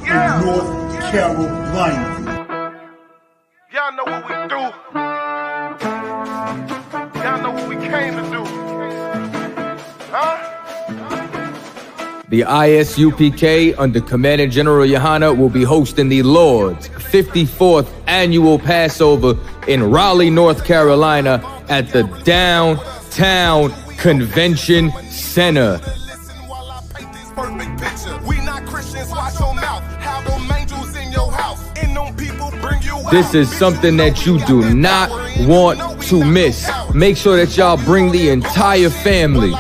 in North Carolina. Y'all know what we do. Y'all know what we came to do. Huh? The ISUPK, under Commandant General Yohana, will be hosting the Lord's 54th Annual Passover in Raleigh, North Carolina at the Downtown Convention Center. This is something that you do not want to miss. Make sure that y'all bring the entire family.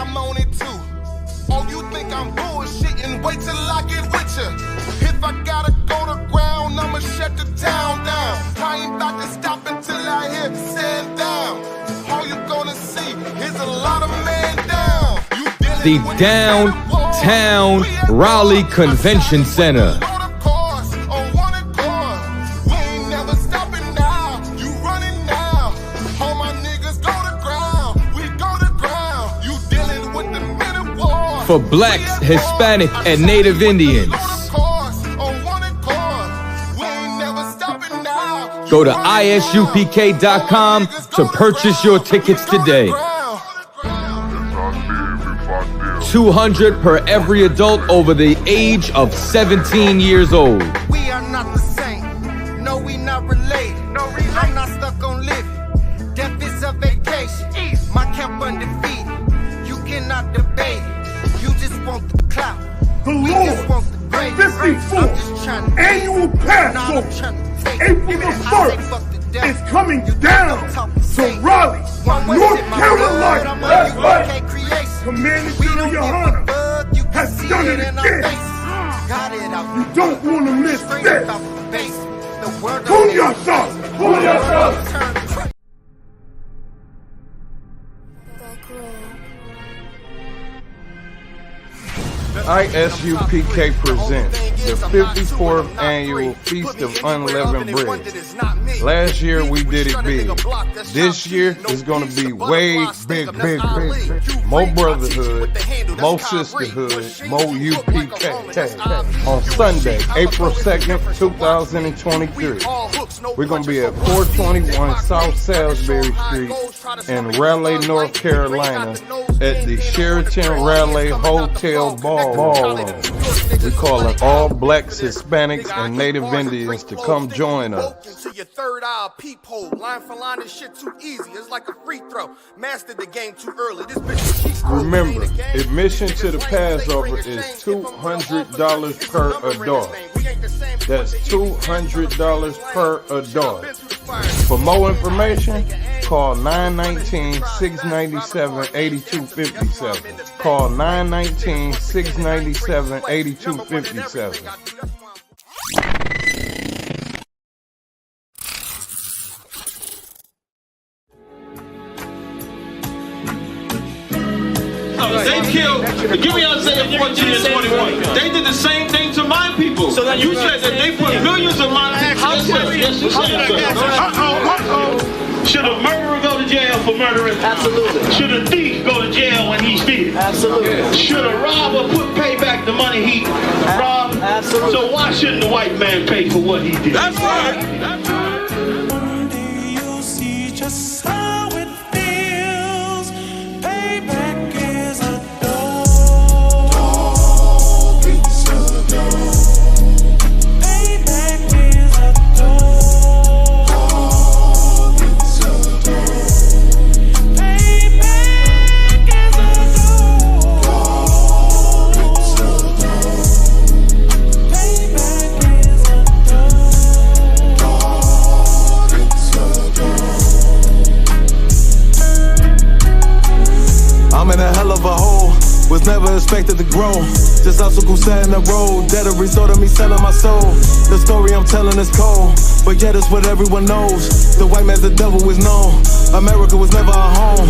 The Downtown Raleigh Convention Center. For Blacks, Hispanic, and Native Indians. Go to isupk.com to purchase your tickets today. $200 per every adult over the age of 17 years old. We are not the same. No, we not related. I'm not stuck on living. Death is a vacation. My camp undefeated. You cannot debate it. You just want the clout. The Lord's 54th Annual Passover, April the 1st, is coming down to Raleigh, North Carolina. That's right. Commandant General Yohana has done it again. You don't want to miss this. Pull yourself! Pull yourself! ISUPK presents the 54th Annual Feast of Unleavened Bread. Last year we did it big. This year is going to be way big. More brotherhood, more sisterhood, more UPK. On Sunday, April 2nd, 2023, we're going to be at 421 South Salisbury Street in Raleigh, North Carolina at the Sheraton Raleigh Hotel Ballroom. We call it all Blacks, Hispanics, and Native Indians to come join us. Your third eye peephole, line for line, this shit too easy. It's like a free throw. Mastered the game too early. This bitch. Remember, admission to the Passover is $200 per adult. That's $200 per adult. For more information, call 919-697-8257. Call 919-697-8257. They killed, give me Isaiah 14 and 21. They did the same thing to my people. So you said that they put millions of my people. Yes, you said Should a murderer go to jail for murdering? Absolutely. Should a thief go to jail when he steals? Absolutely. Should a robber pay back the money he robbed? Absolutely. So why shouldn't the white man pay for what he did? That's right. That's right. One day you'll see just how it feels. Payback is a dog. It's a dog. Payback is a dog. It's a dog. Payback is a dog. It's a dog. Payback is a dog. It's a dog. I'm in a hell of a hole, was never expected to grow. Just obstacle set in the road, that a result of me selling my soul. The story I'm telling is cold, but yet it's what everyone knows. The white man's the devil is known. America was never a home,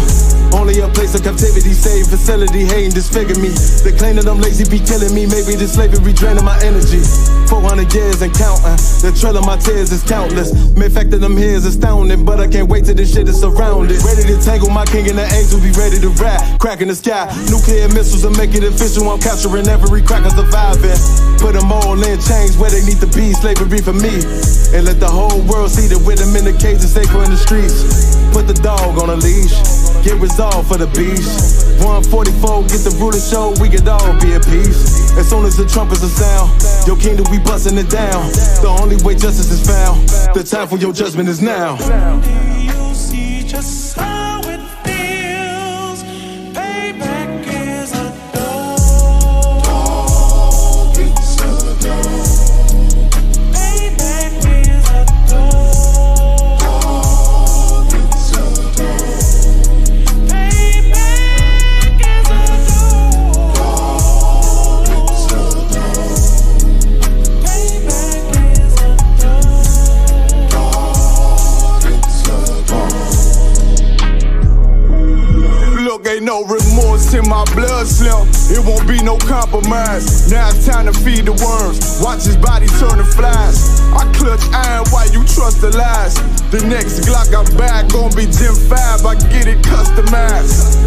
only a place of captivity, save facility, hating, disfigure me. They claim that I'm lazy, be killing me. Maybe this slavery draining my energy. 400 100 years and counting. The trail of my tears is countless. Main fact that I'm here is astounding, but I can't wait till this shit is surrounded. Ready to tangle my king and the angels, be ready to rap. Cracking the sky, nuclear missiles will make it official. I'm capturing every cracker surviving. Put them all in chains where they need to be. Slavery for me. And let the whole world see that with them in the cage and safer in the streets. Put the dog on a leash. Get resolved for the beast. 144, get the ruler show, we could all be at peace. As soon as the trumpets are sound, your kingdom we busting it down. The only way justice is found, the time for your judgment is now. You see just how it feels. Payback is a dog. It's a dog. Payback is a dog. It's a dog. Payback is a dog. It's a dog. Payback is a Look, ain't no remorse in my blood, Slim. It won't be no compromise. Now it's time to feed the worms. Watch his body turn to flies. I clutch iron while you trust the lies. The next Glock I buy gon' be Gen 5. I get it customized.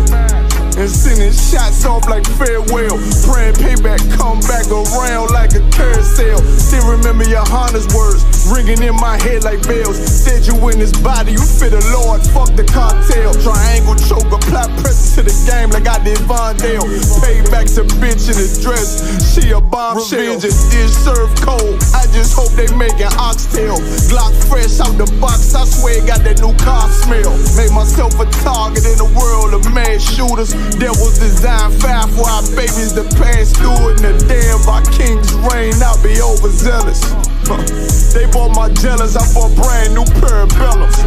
And sending shots off like farewell. Praying payback come back around like a carousel. Still remember your Honda's words ringing in my head like bells. Said you in this body, you fit the Lord, fuck the cartel. Triangle choke, apply pressure to the game like I did Vondale. Payback's a bitch in a dress, she a bombshell. Revenge is served cold, I just hope they make an oxtail. Glock fresh out the box, I swear it got that new car smell. Made myself a target in the world of mad shooters. That was designed fire for our babies to pass through. And the day of our king's reign, I'll be overzealous. They bought my jealous, I bought brand new parabellums.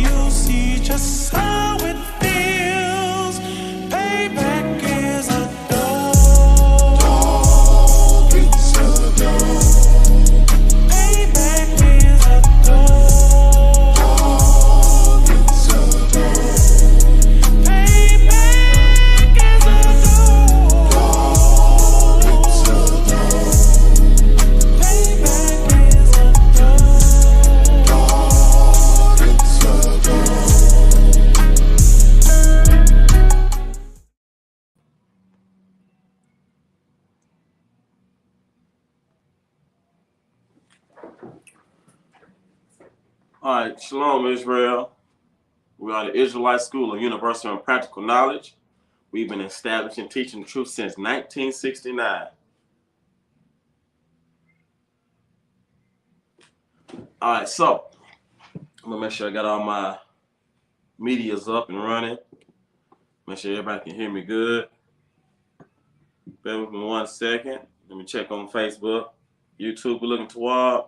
You see just how it feels. Payback is a dog. It's a dog. Payback is a dog. It's a dog. Payback is a dog. It's a dog. Payback is a dog. It's a dog. All right, Shalom, Israel. We are the Israelite School of Universal and Practical Knowledge. We've been established and teaching the truth since 1969. All right, so I'm gonna make sure I got all my medias up and running. Make sure everybody can hear me good. Bear with me 1 second. Let me check on Facebook. YouTube, we're looking toward.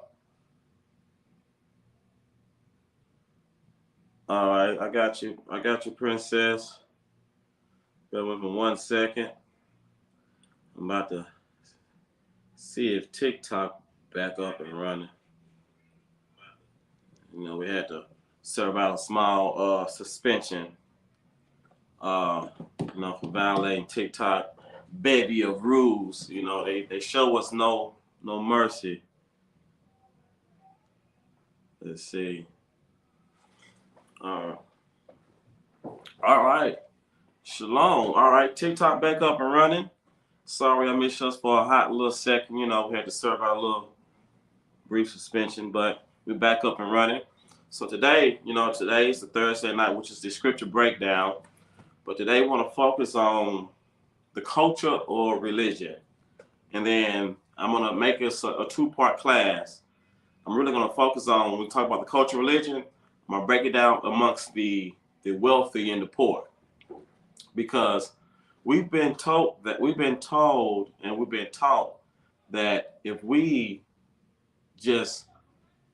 All right, I got you. I got you, Princess. Bear with me 1 second. I'm about to see if TikTok back up and running. You know, we had to serve out a small suspension, for violating TikTok bevy of rules. You know, they show us no mercy. Let's see. All right. Shalom. All right, TikTok back up and running. Sorry I missed us for a hot little second. You know, we had to serve out a little brief suspension, but we're back up and running. So today, today's the Thursday night, which is the scripture breakdown. But today we want to focus on the culture or religion. And then I'm going to make this a two-part class. I'm really going to focus on, when we talk about the culture and religion, I'm going to break it down amongst the wealthy and the poor. Because we've been taught and we've been taught that if we just,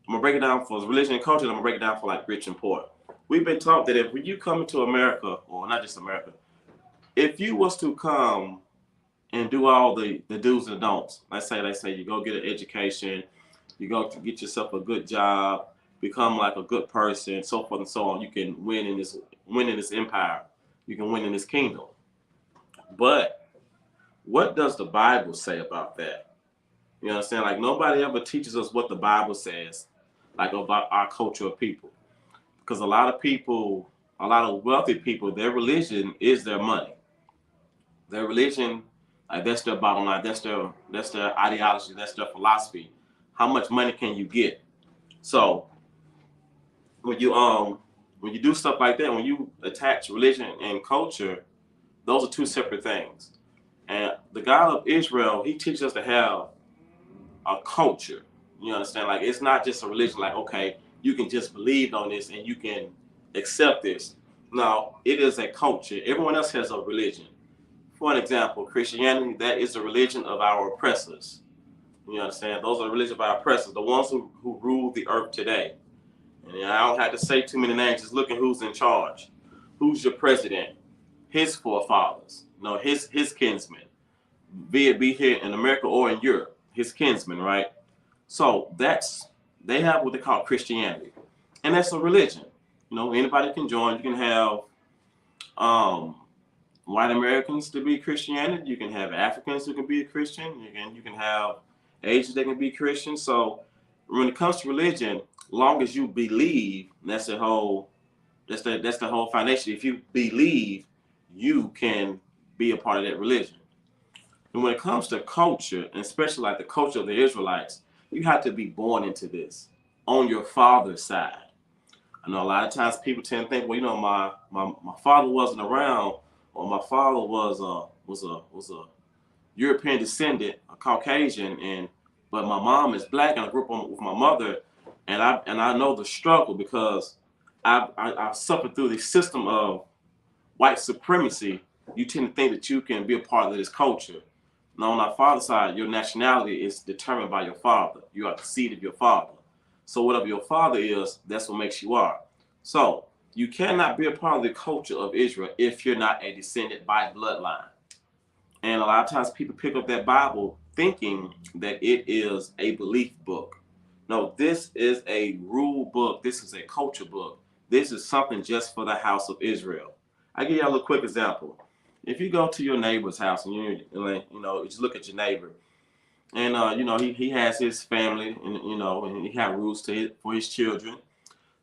I'm going to break it down for religion and culture, and I'm going to break it down for like rich and poor. We've been taught that if you come into America, or not just America, if you was to come and do all the do's and don'ts, let's say you go get an education, you go to get yourself a good job, become like a good person, so forth and so on, you can win in this empire. You can win in this kingdom. But what does the Bible say about that? You understand? Like nobody ever teaches us what the Bible says, like about our culture of people. Because a lot of people, a lot of wealthy people, their religion is their money. Their religion, like that's their bottom line. That's their ideology. That's their philosophy. How much money can you get? So when you do stuff like that, when you attach religion and culture, those are two separate things. And the God of Israel, he teaches us to have a culture. You understand? Like it's not just a religion. Like okay, you can just believe on this and you can accept this. No, it is a culture. Everyone else has a religion. For an example, Christianity, that is the religion of our oppressors. You understand? Those are the religion of our oppressors, the ones who rule the earth today. And I don't have to say too many names, just look at who's in charge. Who's your president? His forefathers, no, his kinsmen, be it here in America or in Europe, his kinsmen, right? So they have what they call Christianity. And that's a religion. You know, anybody can join. You can have white Americans to be Christianity. You can have Africans who can be a Christian. You can have Asians that can be Christian. So when it comes to religion, long as you believe, that's the whole foundation. If you believe, you can be a part of that religion. And when it comes to culture, and especially like the culture of the Israelites, you have to be born into this on your father's side. I know a lot of times people tend to think, well, you know, my father wasn't around, or my father was a European descendant, a Caucasian, but my mom is black and I grew up with my mother, and I know the struggle because I suffered through the system of white supremacy. You tend to think that you can be a part of this culture. Now, on our father's side, your nationality is determined by your father. You are the seed of your father. So whatever your father is, that's what makes you are. So you cannot be a part of the culture of Israel if you're not a descendant by bloodline. And a lot of times people pick up that Bible thinking that it is a belief book. No, this is a rule book. This is a culture book. This is something just for the house of Israel. I give you a little quick example. If you go to your neighbor's house and you just look at your neighbor, and he has his family, and he has rules for his children.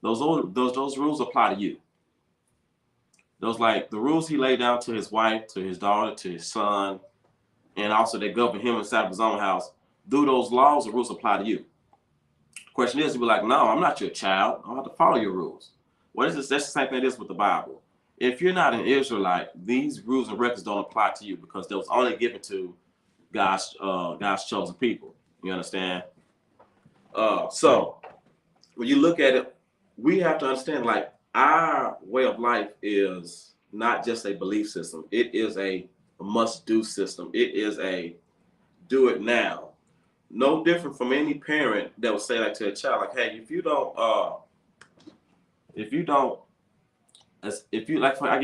Those rules apply to you. Those like the rules he laid down to his wife, to his daughter, to his son, and also they govern him inside of his own house. Do those laws or rules apply to you? The question is, you'll be like, no, I'm not your child. I don't have to follow your rules. What is this? That's the same thing it is with the Bible. If you're not an Israelite, these rules and records don't apply to you because they was only given to God's chosen people. You understand? So when you look at it, we have to understand like our way of life is not just a belief system. It is a must-do system. It is a do it now. No different from any parent that would say like to a child, like, hey, I'll give you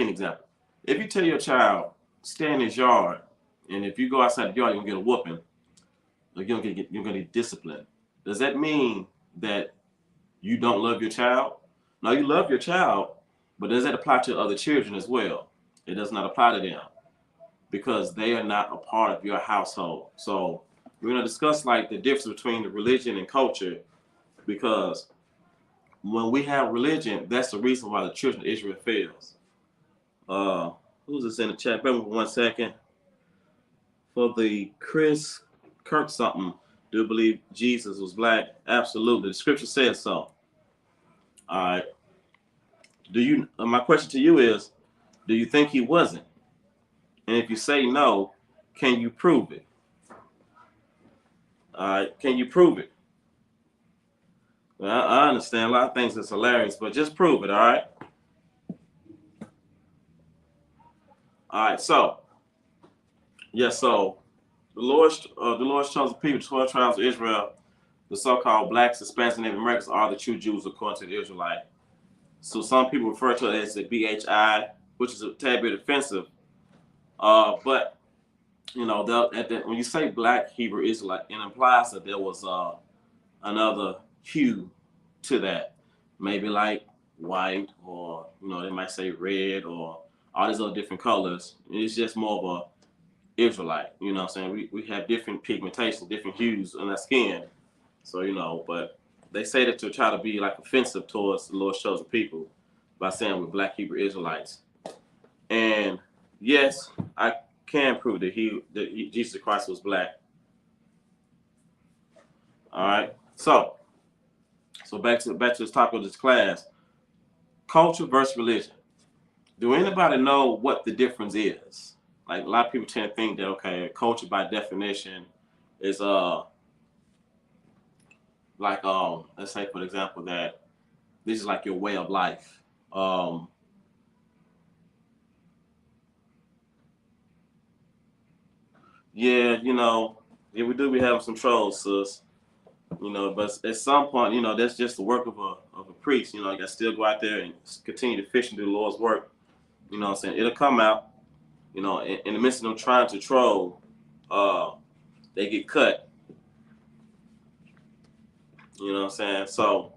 an example. If you tell your child, stay in his yard, and if you go outside the yard, you're gonna get a whooping, or you're gonna get disciplined. Does that mean that you don't love your child? No, you love your child, but does that apply to other children as well? It does not apply to them because they are not a part of your household. So we're gonna discuss like the difference between the religion and culture, because when we have religion, that's the reason why the children of Israel fails. Who's this in the chat? Bear with me 1 second. For the Chris Kirk something, do you believe Jesus was black? Absolutely. The scripture says so. All right. My question to you is, do you think he wasn't? And if you say no, can you prove it? All right. Can you prove it? Well, I understand a lot of things that's hilarious, but just prove it, all right? All right, so the Lord's chosen people, 12 tribes of Israel, the so-called blacks, Hispanics, and Native Americans are the true Jews according to the Israelite. So some people refer to it as the BHI, which is a tad bit offensive. But when you say black Hebrew Israelite, it implies that there was another hue to that, maybe like white, or they might say red, or all these other different colors. It's just more of Israelite. You know what I'm saying? We have different pigmentation, different hues on our skin. So, you know, but they say that to try to be like offensive towards the Lord's chosen people by saying we're Black Hebrew Israelites. And yes, I can prove that Jesus Christ was Black. All right. So back to this topic of this class, culture versus religion. Do anybody know what the difference is? Like, a lot of people tend to think that, okay, culture by definition is like let's say for example that this is like your way of life. Yeah, you know, yeah, we have some trolls, sis. You know, but at some point, you know, that's just the work of a priest. You know, you got to still go out there and continue to fish and do the Lord's work. You know what I'm saying? It'll come out. You know, in the midst of them trying to troll, they get cut. You know what I'm saying? So,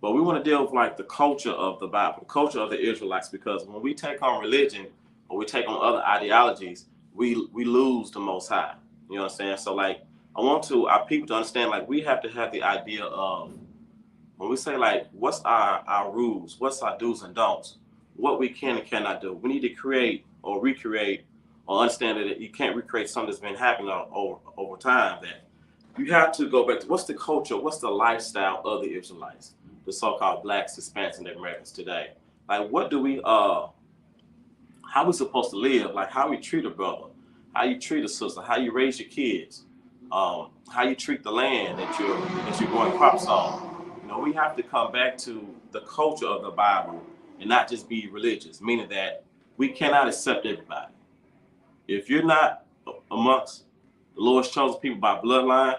but we want to deal with like the culture of the Bible, the culture of the Israelites, because when we take on religion or we take on other ideologies, we lose the Most High. You know what I'm saying? So like, I want our people to understand, like, we have to have the idea of, when we say like, what's our rules, what's our do's and don'ts, what we can and cannot do. We need to create or recreate or understand that you can't recreate something that's been happening over time. That you have to go back to what's the culture, what's the lifestyle of the Israelites, the so-called Blacks, Hispanics, and Americans today. Like, what do we, how we supposed to live? Like, how we treat a brother, how you treat a sister, how you raise your kids, how you treat the land that you're growing crops on. You know, we have to come back to the culture of the Bible and not just be religious, meaning that we cannot accept everybody. If you're not amongst the Lord's chosen people by bloodline,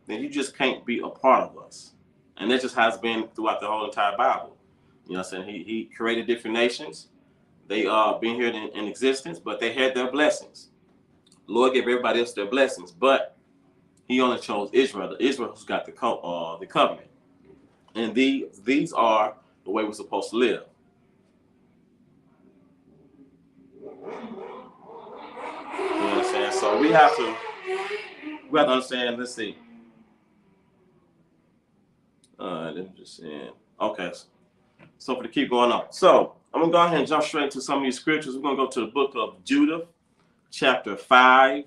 then you just can't be a part of us. And that just has been throughout the whole entire Bible. You know what I'm saying? He created different nations. They been here in existence, but they had their blessings. The Lord gave everybody else their blessings, but he only chose Israel, the Israel who's got the covenant. And these are the way we're supposed to live. You know what I'm saying? So we have to understand, let's see. Let me just see. Okay. So for to keep going on. So I'm going to go ahead and jump straight into some of these scriptures. We're going to go to the book of Judah, chapter 5,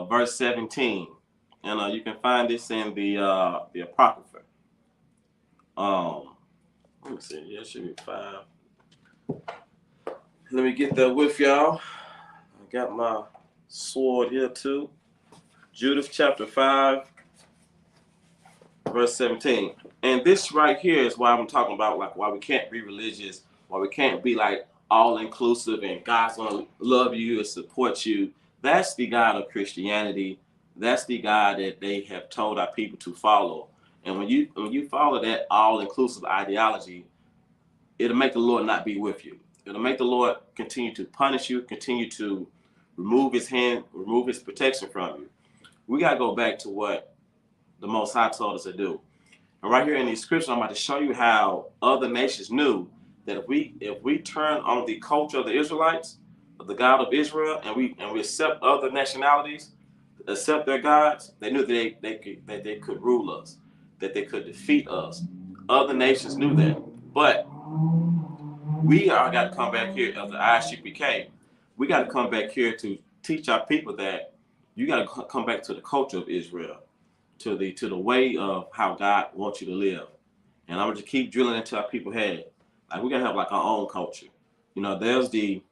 verse 17. And you can find this in the Apocrypha. Let me see. Yeah, it should be 5. Let me get that with y'all. I got my sword here too. Judith chapter 5, verse 17. And this right here is why I'm talking about, like, why we can't be religious, why we can't be like all inclusive and God's gonna love you and support you. That's the God of Christianity. That's the God that they have told our people to follow. And when you follow that all-inclusive ideology, it'll make the Lord not be with you. It'll make the Lord continue to punish you, continue to remove his hand, remove his protection from you. We got to go back to what the Most High told us to do. And right here in these scriptures, I'm about to show you how other nations knew that if we turn on the culture of the Israelites, of the God of Israel, and we accept other nationalities, accept their gods, they knew that they could rule us, that they could defeat us. Other nations knew that. But we are got to come back here as the ISUPK. We got to come back here to teach our people that you got to come back to the culture of Israel, to the way of how God wants you to live. And I'm going to keep drilling into our people's head. Like, we got to have like our own culture. You know, there's the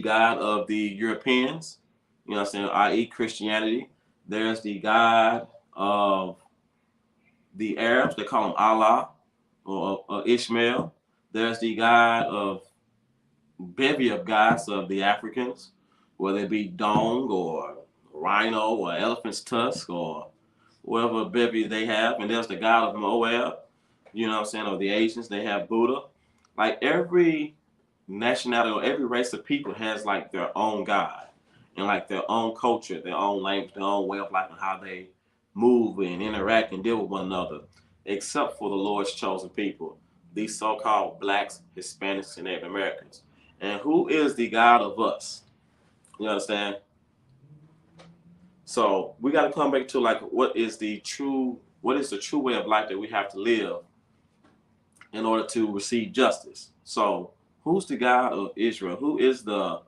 God of the Europeans, you know what I'm saying, i.e. Christianity. There's the God of the Arabs, they call him Allah or Ishmael. There's the God of bevy of gods of the Africans, whether it be Dong or Rhino or Elephant's Tusk or whatever bevy they have. And there's the God of Moab, you know what I'm saying, or the Asians, they have Buddha. Like, every nationality or every race of people has like their own God and like their own culture, their own language, their own way of life, and how they move and interact and deal with one another, except for the Lord's chosen people, these so-called Blacks, Hispanics, and Native Americans. And who is the God of us? You understand? So we got to come back to like what is the true way of life that we have to live in order to receive justice. So who's the God of Israel? Who is the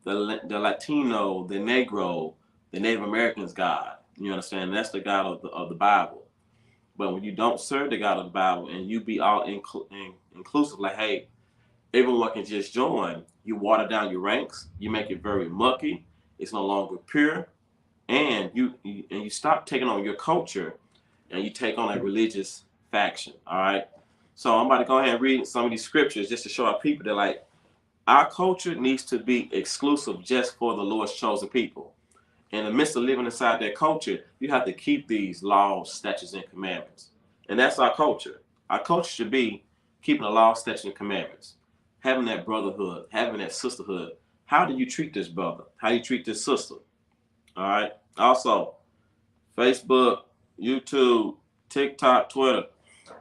Latino, the Negro, the Native Americans God? You understand? That's the God of the Bible. But when you don't serve the God of the Bible and you be all inclusive, like, hey, everyone can just join, you water down your ranks, you make it very mucky, it's no longer pure, and you stop taking on your culture and you take on a religious faction. All right. So I'm about to go ahead and read some of these scriptures just to show our people that like our culture needs to be exclusive just for the Lord's chosen people. In the midst of living inside that culture, you have to keep these laws, statutes, and commandments. And that's our culture. Our culture should be keeping the laws, statutes, and commandments, having that brotherhood, having that sisterhood. How do you treat this brother? How do you treat this sister? All right. Also, Facebook, YouTube, TikTok, Twitter.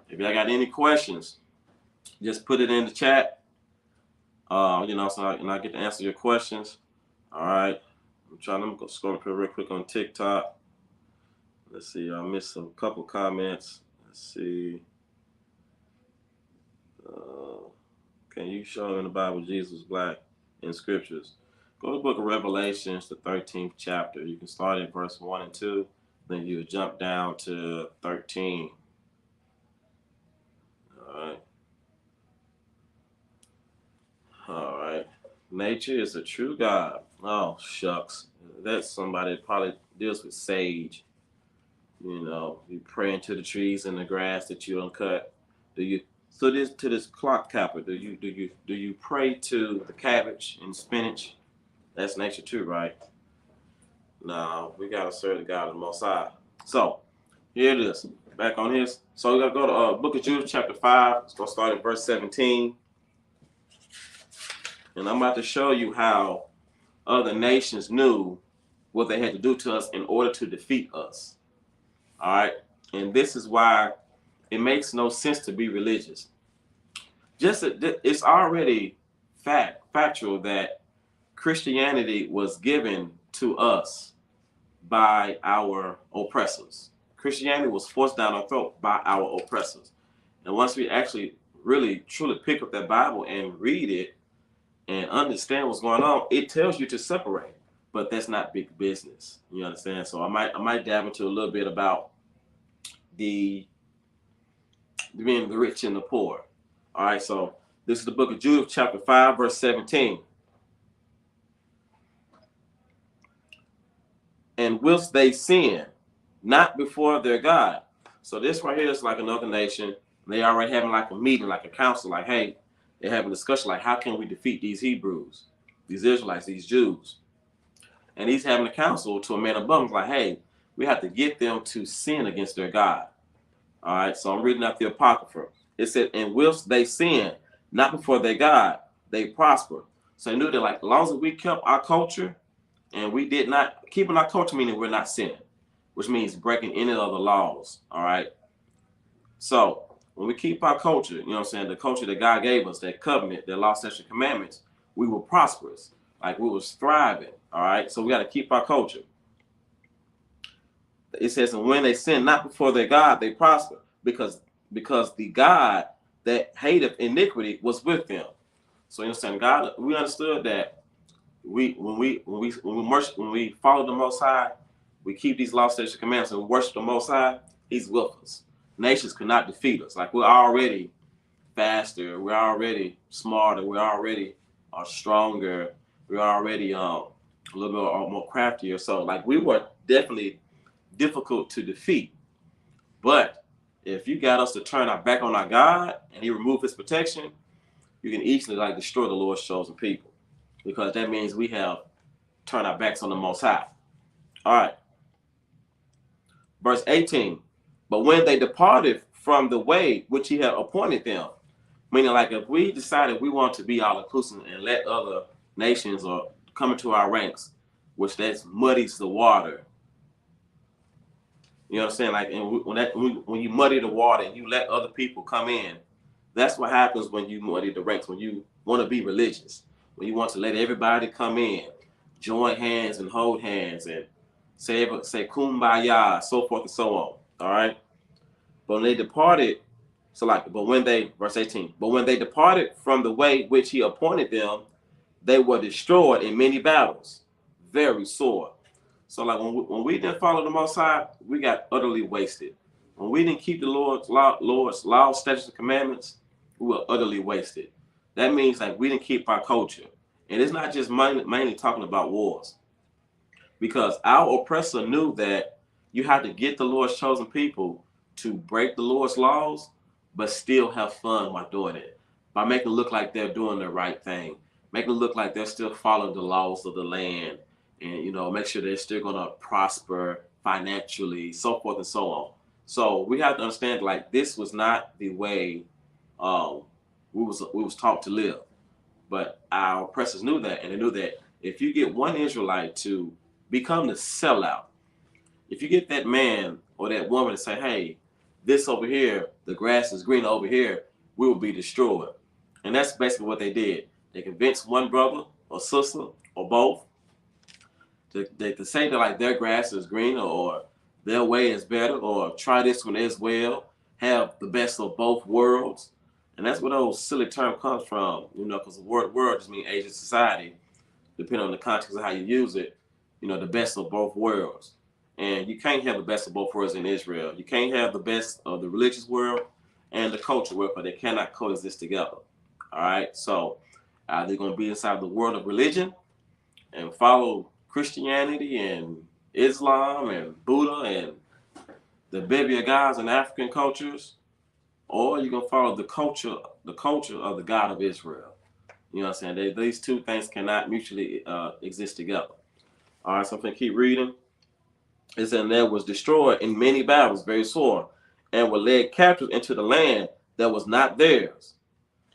If y'all got any questions, just put it in the chat. So I get to answer your questions. All right. I'm going to go scroll real quick on TikTok. Let's see. I missed a couple comments. Let's see. Can you show in the Bible Jesus was black in scriptures? Go to the book of Revelations, the 13th chapter. You can start at verse 1 and 2. Then you jump down to 13. All right. Nature is a true God. Oh, shucks. That's somebody that probably deals with sage. You know, you pray into the trees and the grass that you uncut. To this clock capper, do you pray to the cabbage and spinach? That's nature too, right? No, we gotta serve the God of the Most High. So here it is. Back on this. So we gotta go to Book of Jude, chapter 5. It's gonna start at verse 17. And I'm about to show you how other nations knew what they had to do to us in order to defeat us. All right. And this is why it makes no sense to be religious. It's already factual that Christianity was given to us by our oppressors. Christianity was forced down our throat by our oppressors. And once we actually really truly pick up that Bible and read it and understand what's going on, it tells you to separate. But that's not big business. You understand? So I might dab into a little bit about being the rich and the poor. All right, so this is the book of Jude, chapter 5, verse 17. And whilst they sin, not before their God. So this right here is like another nation. They already having like a meeting, like a council, like, hey, they're having a discussion, like, how can we defeat these Hebrews, these Israelites, these Jews? And he's having a council to a man above him, like, hey, we have to get them to sin against their God. All right, so I'm reading out the Apocrypha. It said, and whilst they sin, not before their God, they prosper. So they knew that, like, as long as we kept our culture and we did not, keeping our culture meaning we're not sinning, which means breaking any of the laws. All right. So when we keep our culture, you know what I'm saying, the culture that God gave us, that covenant, that law, statutes, and commandments, we were prosperous. Like we was thriving. All right. So we got to keep our culture. It says, and when they sin not before their God, they prosper, because the God that hateth iniquity was with them. So you understand, God, we understood that when we follow the Most High, we keep these laws, statutes, and commandments, and we worship the Most High, He's with us. Nations cannot defeat us. Like we're already faster, we're already smarter, we already are stronger, we're already a little bit more craftier. So like we were definitely difficult to defeat. But if you got us to turn our back on our God and He remove His protection, you can easily like destroy the Lord's chosen people, because that means we have turned our backs on the Most High. All right. Verse 18. But when they departed from the way which He had appointed them, meaning like if we decided we want to be all inclusive and let other nations or come into our ranks, which that muddies the water. You know what I'm saying? Like, and when you muddy the water and you let other people come in, that's what happens when you muddy the ranks, when you want to be religious, when you want to let everybody come in, join hands and hold hands and say kumbaya, so forth and so on. All right. But when they departed, verse 18, but when they departed from the way which he appointed them, they were destroyed in many battles, very sore. So like when we didn't follow the Most High, we got utterly wasted. When we didn't keep the Lord's law, statutes, and commandments, we were utterly wasted. That means like we didn't keep our culture. And it's not just mainly talking about wars. Because our oppressor knew that you had to get the Lord's chosen people to break the Lord's laws, but still have fun while doing it. By making it look like they're doing the right thing. Making it look like they're still following the laws of the land. And, you know, make sure they're still going to prosper financially, so forth and so on. So we have to understand, like, this was not the way we was taught to live. But our oppressors knew that, and they knew that if you get one Israelite to become the sellout, if you get that man or that woman to say, hey, this over here, the grass is green over here, we will be destroyed. And that's basically what they did. They convinced one brother or sister or both to say that like their grass is greener or their way is better or try this one as well, have the best of both worlds. And that's where those silly term comes from, you know, because the word world just means age of society, depending on the context of how you use it, you know, the best of both worlds. And you can't have the best of both worlds in Israel. You can't have the best of the religious world and the cultural world, but they cannot coexist together. All right. So they're going to be inside the world of religion and follow Christianity and Islam and Buddha and the bevy of gods in African cultures, or you're going to follow the culture of the God of Israel. You know what I'm saying? These two things cannot mutually exist together. All right. So I'm going to keep reading. It said, there was destroyed in many battles, very sore, and were led captive into the land that was not theirs.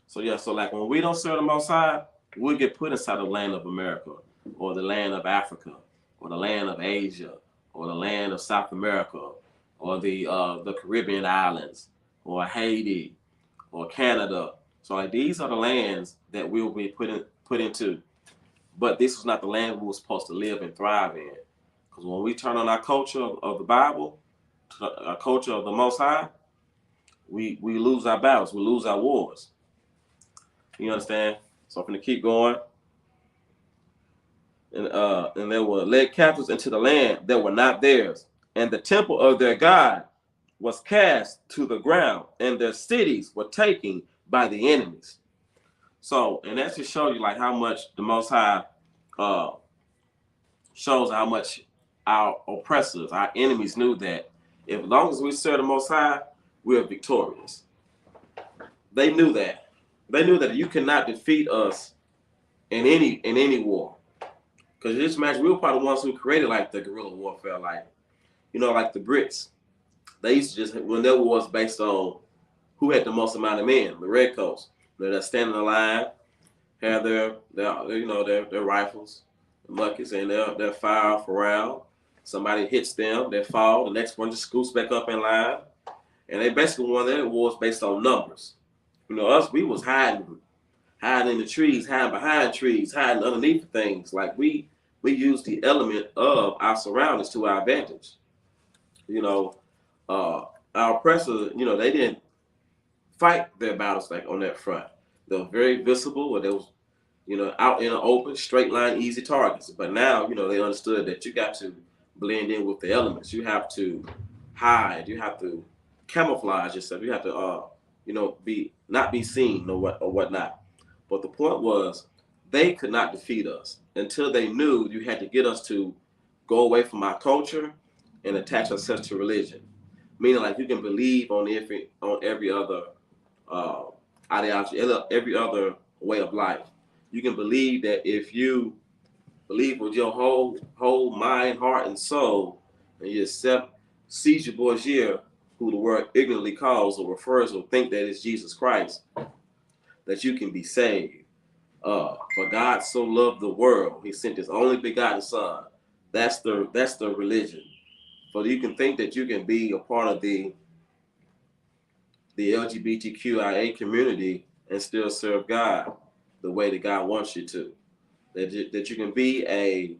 So yeah, so like when we don't serve the Most High, we'll get put inside the land of America, or the land of Africa, or the land of Asia, or the land of South America, or the Caribbean islands, or Haiti, or Canada. So like these are the lands that we will be put into. But this was not the land we were supposed to live and thrive in. Because when we turn on our culture of the Bible, our culture of the Most High, we lose our battles, we lose our wars. You understand? So I'm going to keep going. And they were led captives into the land that were not theirs. And the temple of their God was cast to the ground, and their cities were taken by the enemies. So, and that just shows you like how much the Most High shows how much our oppressors, our enemies knew that as long as we serve the Most High, we are victorious. They knew that. They knew that you cannot defeat us in any war. Because just imagine, we were probably the ones who created like the guerrilla warfare, like, you know, like the Brits. They used to just, when their war was based on who had the most amount of men, the Redcoats. They're standing in line, have their rifles, the muskets, and they'll fire off around. Somebody hits them, they fall. The next one just scoots back up in line. And they basically won their wars based on numbers. You know, us, we was hiding in the trees, hiding behind trees, hiding underneath things. Like we used the element of our surroundings to our advantage. You know, our oppressors, you know, they didn't fight their battles like on that front. They were very visible, or they was, you know, out in the open, straight line, easy targets. But now, you know, they understood that you got to blend in with the elements. You have to hide. You have to camouflage yourself. You have to, you know, not be seen or whatnot. But the point was, they could not defeat us until they knew you had to get us to go away from our culture and attach ourselves to religion. Meaning, like, you can believe on every other ideology, every other way of life. You can believe that if you believe with your whole mind, heart, and soul, and you accept Caesar Borgia, who the word ignorantly calls or refers or think that is Jesus Christ, that you can be saved. For God so loved the world, he sent his only begotten son. That's the religion. So you can think that you can be a part of the LGBTQIA community and still serve God the way that God wants you to. That you can be a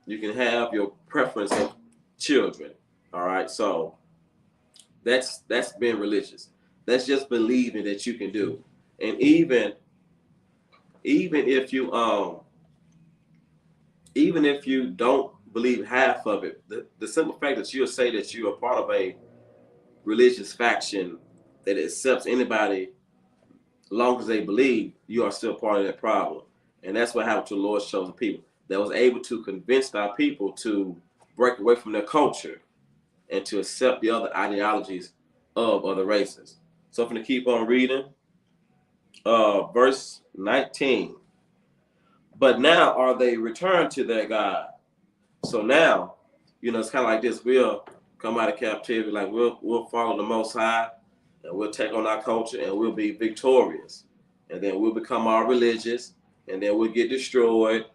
You can have your preference of children. All right. So that's being religious. That's just believing that you can do. And even if you don't believe half of it, the simple fact that you'll say that you are part of a religious faction that accepts anybody as long as they believe, you are still part of that problem. And that's what happened to the Lord's chosen people. That was able to convince our people to break away from their culture and to accept the other ideologies of other races. So I'm going to keep on reading. Verse 19. But now are they returned to their God. So now, it's kind of like this. We'll come out of captivity, like we'll follow the Most High, and we'll take on our culture, and we'll be victorious. And then we'll become all religious, and then we'll get destroyed,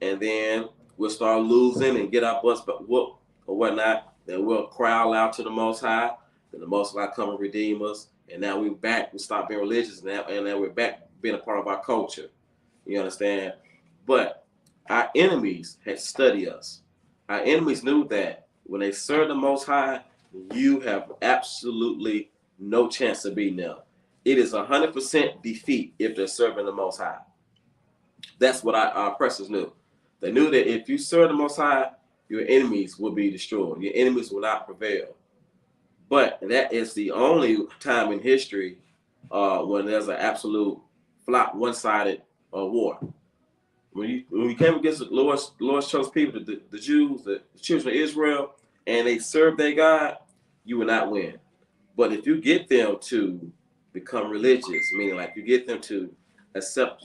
and then we'll start losing and get our butts whooped or whatnot. Then we'll cry out to the Most High, and the Most High come and redeem us. And now we're back. We stop being religious now, and now we're back being a part of our culture. You understand? But our enemies had studied us. Our enemies knew that when they serve the Most High, you have absolutely no chance of beating them. It is 100% defeat if they're serving the Most High. That's what our oppressors knew. They knew that if you serve the Most High, your enemies will be destroyed. Your enemies will not prevail. But that is the only time in history when there's an absolute one-sided war. When you came against the Lord's chosen people, the Jews, the children of Israel, and they served their God, you will not win. But if you get them to become religious, meaning like you get them to accept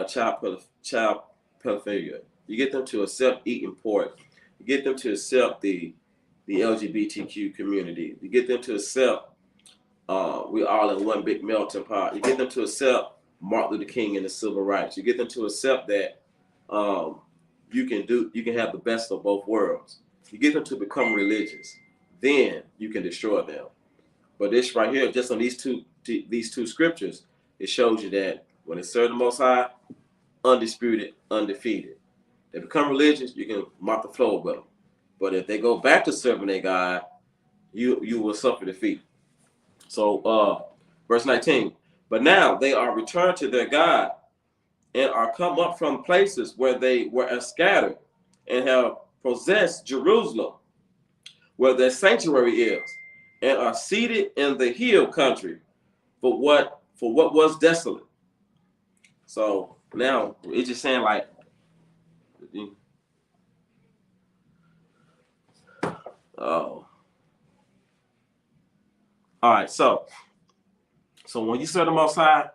child pedophilia, you get them to accept eating pork, you get them to accept the LGBTQ community, you get them to accept we're all in one big melting pot, you get them to accept Martin Luther King and the civil rights, you get them to accept that you can have the best of both worlds, you get them to become religious, then you can destroy them. But this right here, just on these two scriptures, it shows you that when they serve the Most High, undisputed, undefeated. They become religious, you can mop the floor with them. But if they go back to serving their God, you will suffer defeat. So verse 19, but now they are returned to their God and are come up from places where they were scattered and have possessed Jerusalem, where their sanctuary is, and are seated in the hill country for what was desolate. So now it's just saying like, oh, all right. So when you serve the Most High,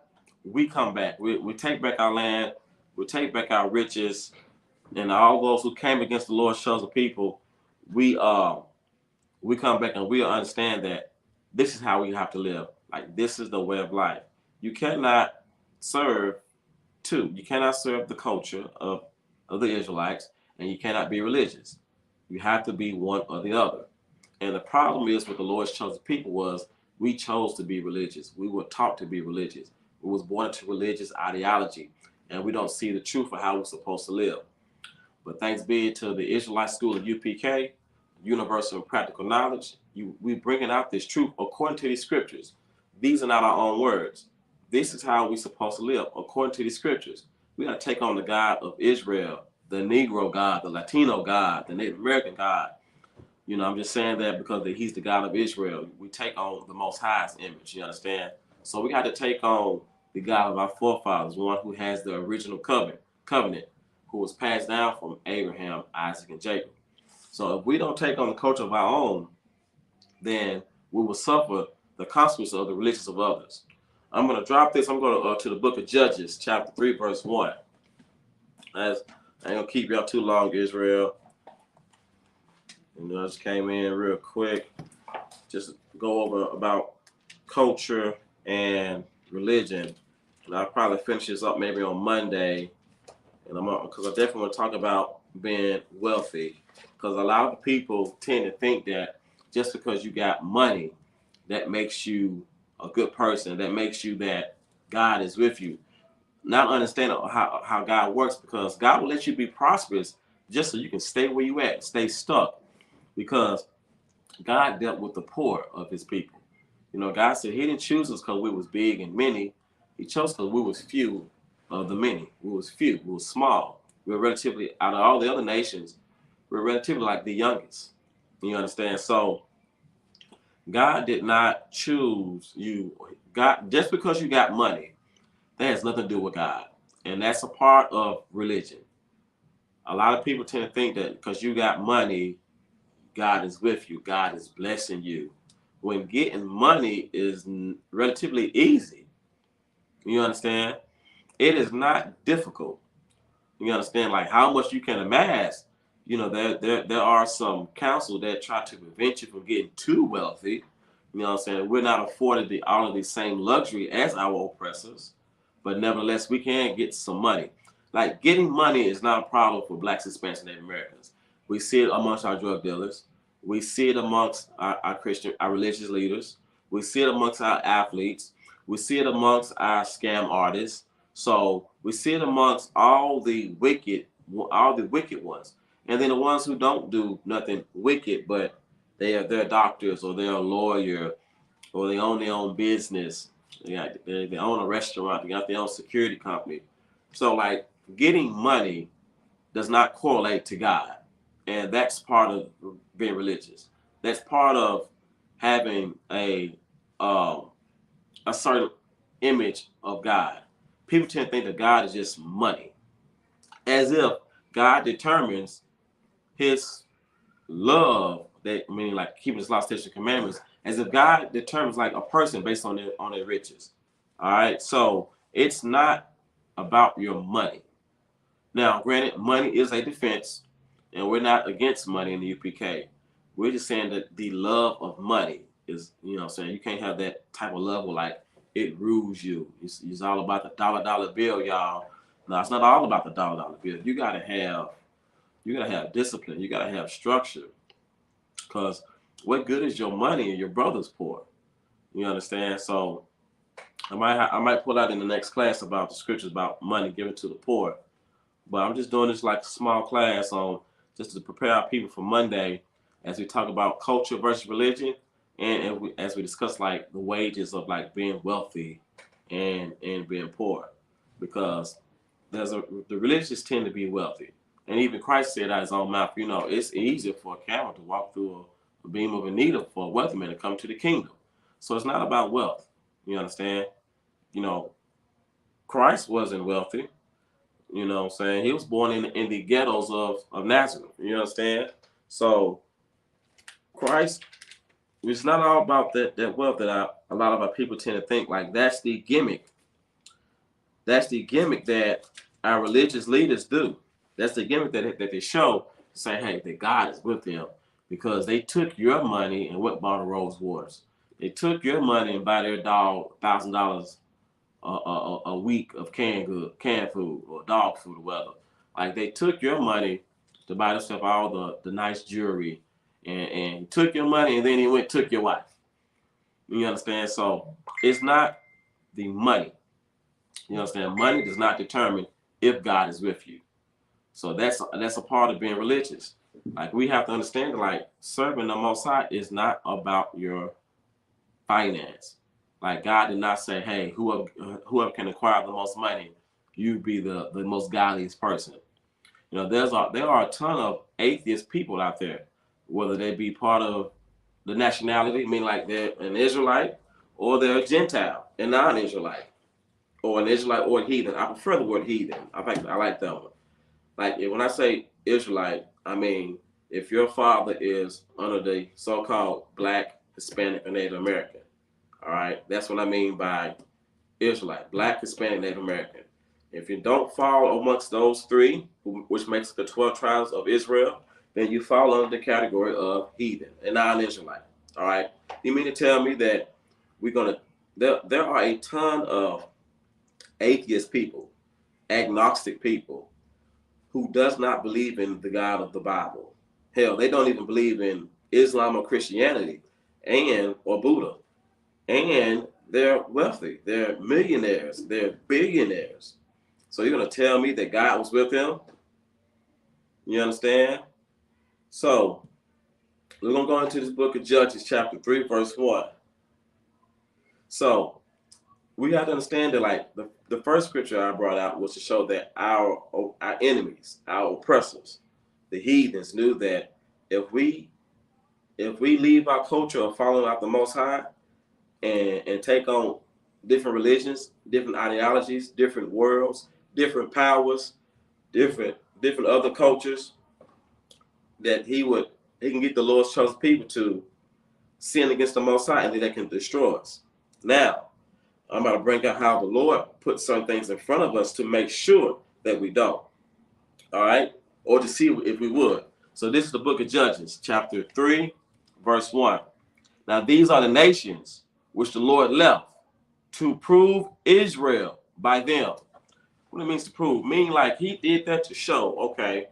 we come back. We take back our land. We take back our riches, and all those who came against the Lord's chosen people, we come back and we understand that this is how we have to live. Like this is the way of life. You cannot serve two. You cannot serve the culture of the Israelites, and you cannot be religious. You have to be one or the other. And the problem is with the Lord's chosen people was we chose to be religious. We were taught to be religious. We was born into religious ideology, and we don't see the truth of how we're supposed to live. But thanks be to the Israelite School of UPK, Universal and Practical Knowledge, we bringing out this truth according to these scriptures. These are not our own words. This is how we're supposed to live according to these scriptures. We got to take on the God of Israel, the Negro God, the Latino God, the Native American God. I'm just saying that because he's the God of Israel. We take on the Most High's image, you understand? So we got to take on the God of our forefathers, one who has the original covenant, who was passed down from Abraham, Isaac, and Jacob. So if we don't take on the culture of our own, then we will suffer the consequences of the religions of others. I'm going to drop this. I'm going to the book of Judges, chapter 3, verse 1. I ain't going to keep y'all too long, Israel. I just came in real quick. Just go over about culture and religion. And I'll probably finish this up maybe on Monday. And because I definitely want to talk about being wealthy. Because a lot of people tend to think that just because you got money, that makes you a good person. That makes you that God is with you. Not understanding how God works, because God will let you be prosperous, just so you can stay where you at, stay stuck, because God dealt with the poor of his people. You know, God said he didn't choose us because we was big and many. He chose because we was few of the many. We was few. We was small. We were relatively, out of all the other nations, we're relatively like the youngest. You understand? So God did not choose you. God, just because you got money, that has nothing to do with God. And that's a part of religion. A lot of people tend to think that because you got money, God is with you. God is blessing you. When getting money is relatively easy, you understand? It is not difficult. You understand? Like how much you can amass. You know, there are some counsel that try to prevent you from getting too wealthy. You know what I'm saying? We're not afforded all of the same luxury as our oppressors, but nevertheless, we can get some money. Like getting money is not a problem for Blacks, Hispanics, and Native Americans. We see it amongst our drug dealers. We see it amongst our Christian, our religious leaders. We see it amongst our athletes. We see it amongst our scam artists. So we see it amongst all the wicked ones. And then the ones who don't do nothing wicked, but they're doctors or they're a lawyer or they own their own business. They own a restaurant. They got their own security company. So like getting money does not correlate to God. And that's part of being religious. That's part of having a certain image of God. People tend to think that God is just money, as if God determines his love, that meaning like keeping his law, statutes, and commandments, as if God determines like a person based on their riches. All right, so it's not about your money. Now, granted, money is a defense, and we're not against money in the UPK. We're just saying that the love of money is, you know what I'm saying, you can't have that type of love where like it rules you. It's all about the dollar bill, y'all. No, it's not all about the dollar bill. You gotta have discipline. You gotta have structure. Because what good is your money and your brother's poor? You understand? So I might pull out in the next class about the scriptures about money given to the poor. But I'm just doing this like a small class on just to prepare our people for Monday as we talk about culture versus religion, and as we discuss like the wages of like being wealthy and being poor, because the religious tend to be wealthy, and even Christ said out of his own mouth, you know, it's easier for a camel to walk through a beam of a needle for a wealthy man to come to the kingdom. So it's not about wealth. You understand? You know, Christ wasn't wealthy. You know what I'm saying? He was born in the ghettos of Nazareth. You understand? So Christ, it's not all about that wealth that a lot of our people tend to think like that's the gimmick. That's the gimmick that our religious leaders do. That's the gimmick that they show, saying, hey, that God is with them because they took your money and went bought a Rolls Royce. They took your money and buy their dog $1,000 a week of canned food or dog food or whatever. Like they took your money to buy themselves all the nice jewelry and took your money and then he went took your wife. You understand? So it's not the money. You understand? Money does not determine if God is with you. So that's a part of being religious. Like we have to understand that like serving the Most High is not about your finance. Like God did not say, hey, whoever can acquire the most money, you be the most godliest person. You know, there are a ton of atheist people out there, whether they be part of the nationality, meaning like they're an Israelite, or they're a Gentile, a non-Israelite, or an Israelite or a heathen. I prefer the word heathen. I like that one. Like when I say Israelite, I mean if your father is under the so-called Black, Hispanic, or Native American. All right, that's what I mean by Israelite, Black, Hispanic, Native American. If you don't fall amongst those three, which makes the 12 tribes of Israel, then you fall under the category of heathen and non-Israelite. All right, you mean to tell me that there are a ton of atheist people, agnostic people, who does not believe in the God of the Bible. Hell, they don't even believe in Islam or Christianity or Buddha. And they're wealthy. They're millionaires. They're billionaires. So you're going to tell me that God was with them? You understand? So we're gonna go into this book of Judges, chapter 3, verse 1. So we have to understand that, like, the first scripture I brought out was to show that our enemies, our oppressors, the heathens, knew that if we leave our culture of following out the Most High and take on different religions, different ideologies, different worlds, different powers, different other cultures, that he can get the Lord's chosen people to sin against the Most High, and then they can destroy us. Now, I'm about to bring out how the Lord put some things in front of us to make sure that we don't. All right? Or to see if we would. So this is the book of Judges, chapter 3, verse 1. Now these are the nations which the Lord left to prove Israel by them. What it means to prove? Meaning, like, he did that to show, okay,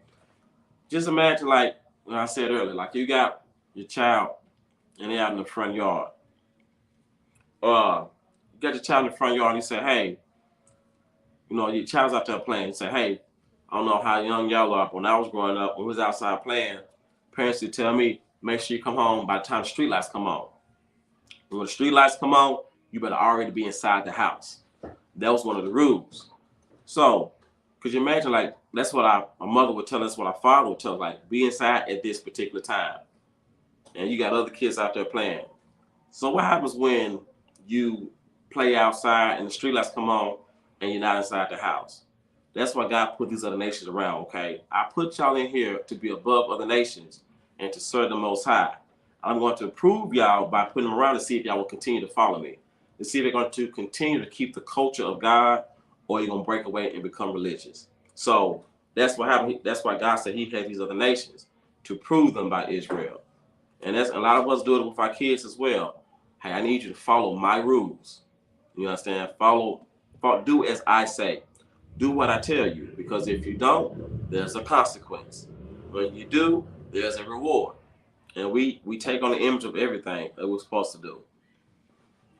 just imagine, like I said earlier, like you got your child and they're out in the front yard. You got your child in the front yard and you say, hey, you know, your child's out there playing. You say, hey, I don't know how young y'all are, but when I was growing up, when we was outside playing, parents would tell me, make sure you come home by the time the street lights come on. And when the street lights come on, you better already be inside the house. That was one of the rules. So, could you imagine, like, that's what our mother would tell us, what our father would tell us, like, be inside at this particular time. And you got other kids out there playing. So what happens when you play outside and the street lights come on and you're not inside the house? That's why God put these other nations around, okay? I put y'all in here to be above other nations and to serve the Most High. I'm going to prove y'all by putting them around to see if y'all will continue to follow me, to see if they're going to continue to keep the culture of God, or you're going to break away and become religious. So that's what happened. That's why God said he had these other nations to prove them by Israel. And that's a lot of us do it with our kids as well. Hey, I need you to follow my rules. You understand? Do as I say. Do what I tell you, because if you don't, there's a consequence. When you do, there's a reward. And we take on the image of everything that we're supposed to do.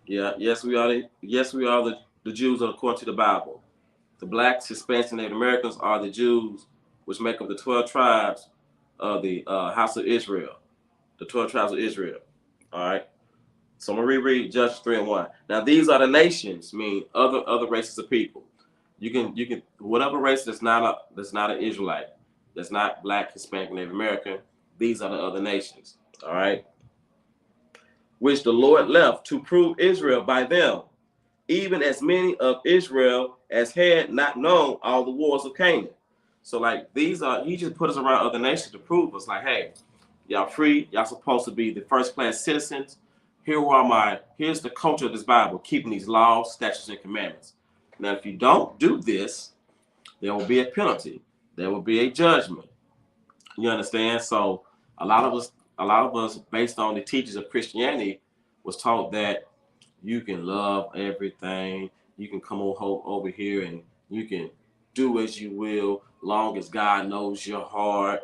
Yeah, yes, we are the Jews according to the Bible. The blacks, Hispanics, and Native Americans are the Jews, which make up the 12 tribes of the house of Israel. The 12 tribes of Israel. All right. So I'm gonna reread Judges 3 and 1. Now these are the nations, mean other races of people. You can whatever race that's not an Israelite, that's not black, Hispanic, Native American. These are the other nations. All right. Which the Lord left to prove Israel by them, even as many of Israel as had not known all the wars of Canaan. So, like, he just put us around other nations to prove us, like, hey, y'all free, y'all supposed to be the first class citizens. Here's the culture of this Bible, keeping these laws, statutes, and commandments. Now, if you don't do this, there will be a penalty. There will be a judgment. You understand? So a lot of us, based on the teachings of Christianity, was taught that you can love everything. You can come over here and you can do as you will, long as God knows your heart.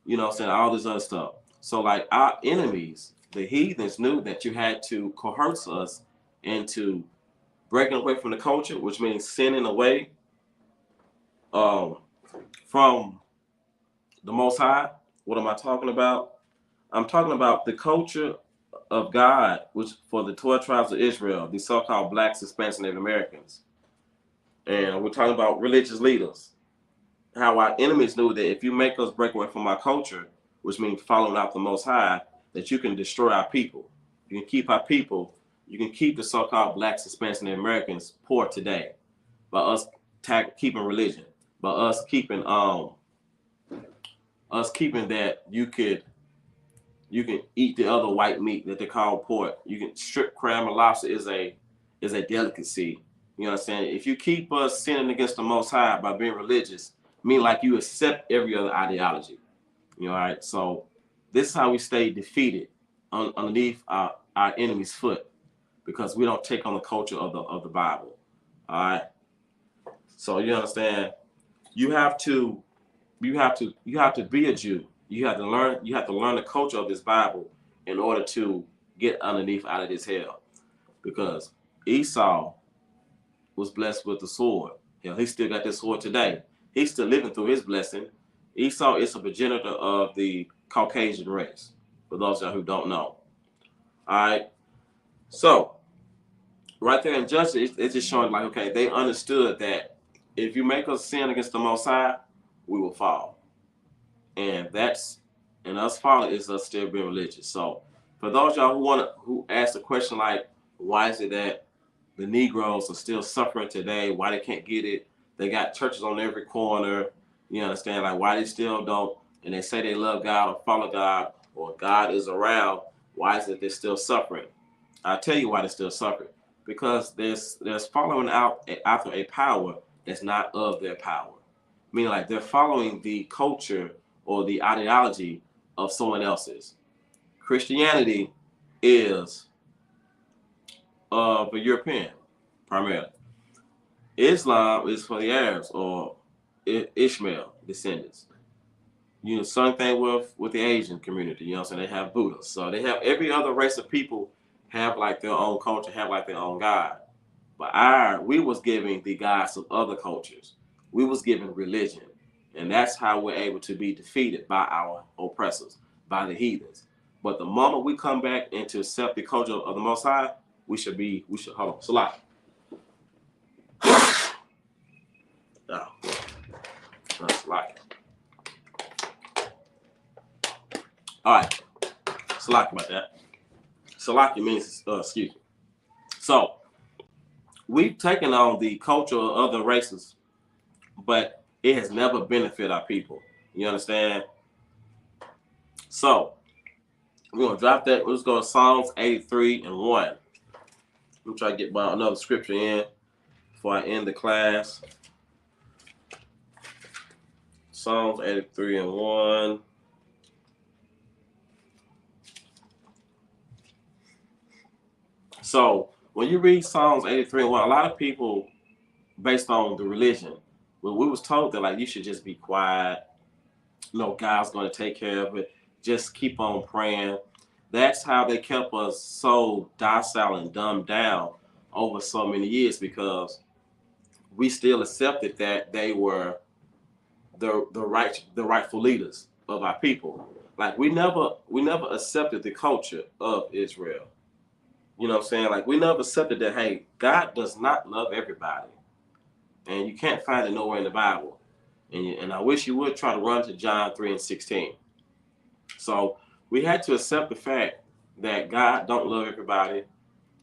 You know what I'm saying? All this other stuff. So, like, our enemies, the heathens, knew that you had to coerce us into breaking away from the culture, which means sinning away from the Most High. What am I talking about? I'm talking about the culture of God, which for the 12 tribes of Israel, the so-called blacks, Hispanics, and Native Americans. And we're talking about religious leaders. How our enemies knew that if you make us break away from our culture, which means following out the Most High, that you can destroy our people. You can keep our people. You can keep the so-called blacks, Hispanics, and Native Americans poor today by us keeping religion, by us keeping that you can eat the other white meat that they call pork. You can strip crab and lobster is a delicacy. You understand? If you keep us sinning against the Most High by being religious, mean like you accept every other ideology. You know, all right? So this is how we stay defeated underneath our enemy's foot, because we don't take on the culture of the Bible. All right. So you understand? You have to be a Jew. You have to learn the culture of this Bible in order to get underneath out of this hell. Because Esau was blessed with the sword. You know, he still got this sword today. He's still living through his blessing. Esau is a progenitor of the Caucasian race, for those of you who don't know. All right. So right there in Judges, it's just showing like, okay, they understood that if you make us sin against the Most High, we will fall. And us falling is us still being religious. So for those of y'all who ask the question like, why is it that the Negroes are still suffering today? Why they can't get it? They got churches on every corner. You understand? Like, why they still don't? And they say they love God or follow God or God is around. Why is it they're still suffering? I'll tell you why they're still suffering. Because there's following after a power that's not of their power. Meaning like they're following the culture or the ideology of someone else's. Christianity is of a European, primarily. Islam is for the Arabs or Ishmael descendants. You know, same thing with the Asian community, you know what I'm saying? They have Buddhists. So they have every other race of people have like their own culture, have like their own God. But we was giving the gods of other cultures. We was given religion. And that's how we're able to be defeated by our oppressors, by the heathens. But the moment we come back and to accept the culture of the Most High, we should hold on, Salah. No. That's like. All right. Salaki about that. Salaki means excuse me. So we've taken on the culture of other races, but it has never benefited our people. You understand? So we're gonna drop that. Let's go to Psalms 83:1. I'm trying to get another scripture in before I end the class. Psalms 83:1. So when you read Psalms 83:1, a lot of people, based on the religion, well, we was told that like you should just be quiet. You know, God's going to take care of it. Just keep on praying. That's how they kept us so docile and dumbed down over so many years, because we still accepted that they were the rightful leaders of our people. Like we never accepted the culture of Israel. You know what I'm saying? Like we never accepted that, hey, God does not love everybody. And you can't find it nowhere in the Bible. And I wish you would try to run to John 3:16. So we had to accept the fact that God don't love everybody.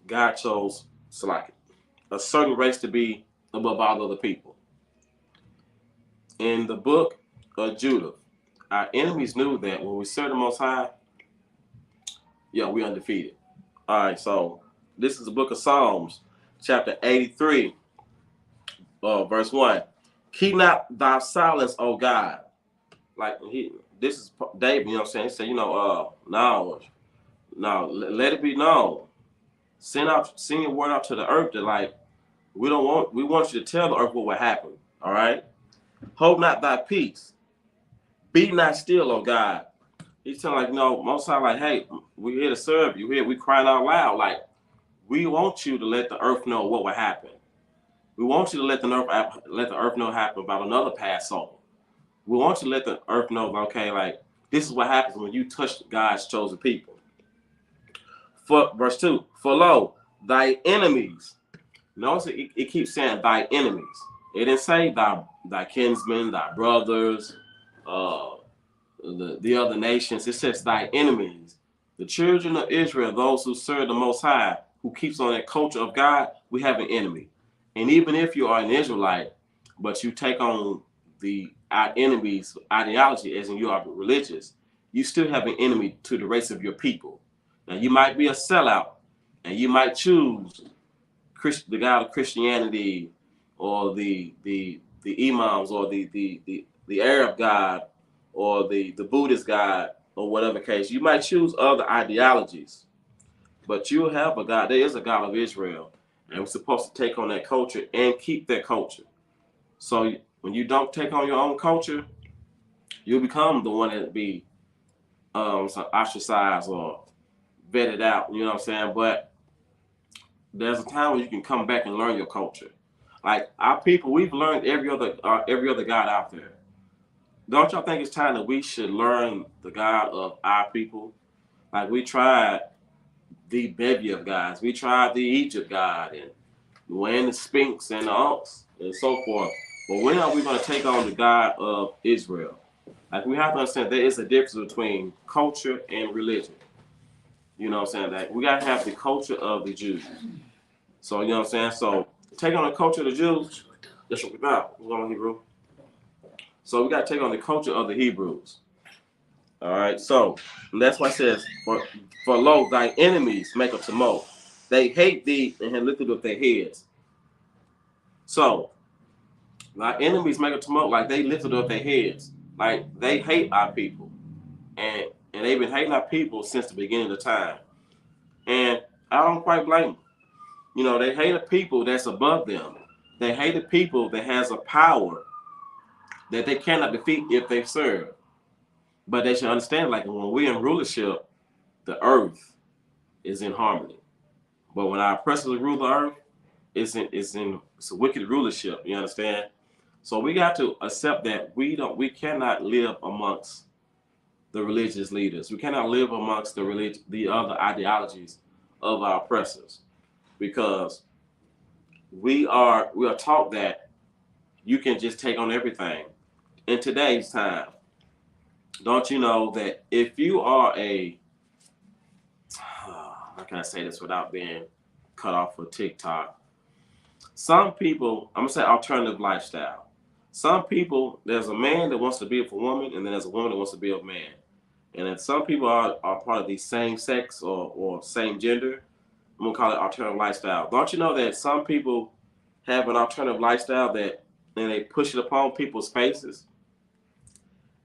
God chose a certain race to be above all other people. In the book of Judah, our enemies knew that when we serve the Most High, we undefeated. All right, so this is the book of Psalms, chapter 83, verse 1. Keep not thy silence, O God. Like this is David, you know what I'm saying? He said, no, let it be known. Send your word out to the earth that like we want you to tell the earth what will happen. All right. Hold not thy peace. Be not still, O God. He's telling like, Most High, like, hey, we're here to serve you. Here we crying out loud. Like, we want you to let the earth know what will happen. We want you to let the earth know happen about another Passover. We want you to let the earth know, okay, like this is what happens when you touch God's chosen people. For verse 2, for lo, thy enemies. Notice it keeps saying thy enemies. It didn't say thy kinsmen, thy brothers, the other nations. It says thy enemies. The children of Israel, those who serve the Most High, who keeps on that culture of God, we have an enemy. And even if you are an Israelite, but you take on our enemy's ideology, as in you are religious, you still have an enemy to the race of your people. Now you might be a sellout, and you might choose the God of Christianity, or the imams, or the Arab God, or the Buddhist God, or whatever case. You might choose other ideologies, but you have a God. There is a God of Israel, and we're supposed to take on that culture and keep that culture. So when you don't take on your own culture, you'll become the one that be ostracized or vetted out. You know what I'm saying? But there's a time when you can come back and learn your culture. Like our people, we've learned every other God out there. don't y'all think it's time that we should learn the God of our people? Like we tried the bevy of gods. We tried the Egypt God and when the Sphinx and the ox and so forth. But when are we going to take on the God of Israel? Like we have to understand there is a difference between culture and religion. You know what I'm saying? That we got to have the culture of the Jews. So you know what I'm saying? So take on the culture of the Jews. That's what we're about. We're going on Hebrew. So we got to take on the culture of the Hebrews. All right. So that's why it says, for lo, thy enemies make a tumult. They hate thee and have lifted up their heads. So thy enemies make a tumult, like they lifted up their heads. Like they hate our people. And they've been hating our people since the beginning of time. And I don't quite blame them. You know, they hate a people that's above them. They hate a people that has a power that they cannot defeat if they serve. But they should understand, like when we're in rulership, the earth is in harmony. But when our oppressors rule the earth, it's a wicked rulership. You understand? So we got to accept that we cannot live amongst the religious leaders. We cannot live amongst the other ideologies of our oppressors, because we are taught that you can just take on everything. In today's time, don't you know that if you are how can I say this without being cut off for TikTok? Some people, I'm gonna say alternative lifestyle. Some people, there's a man that wants to be with a woman, and then there's a woman that wants to be with a man. And then some people are part of the same sex or same gender. I'm gonna call it alternative lifestyle. Don't you know that some people have an alternative lifestyle and they push it upon people's faces?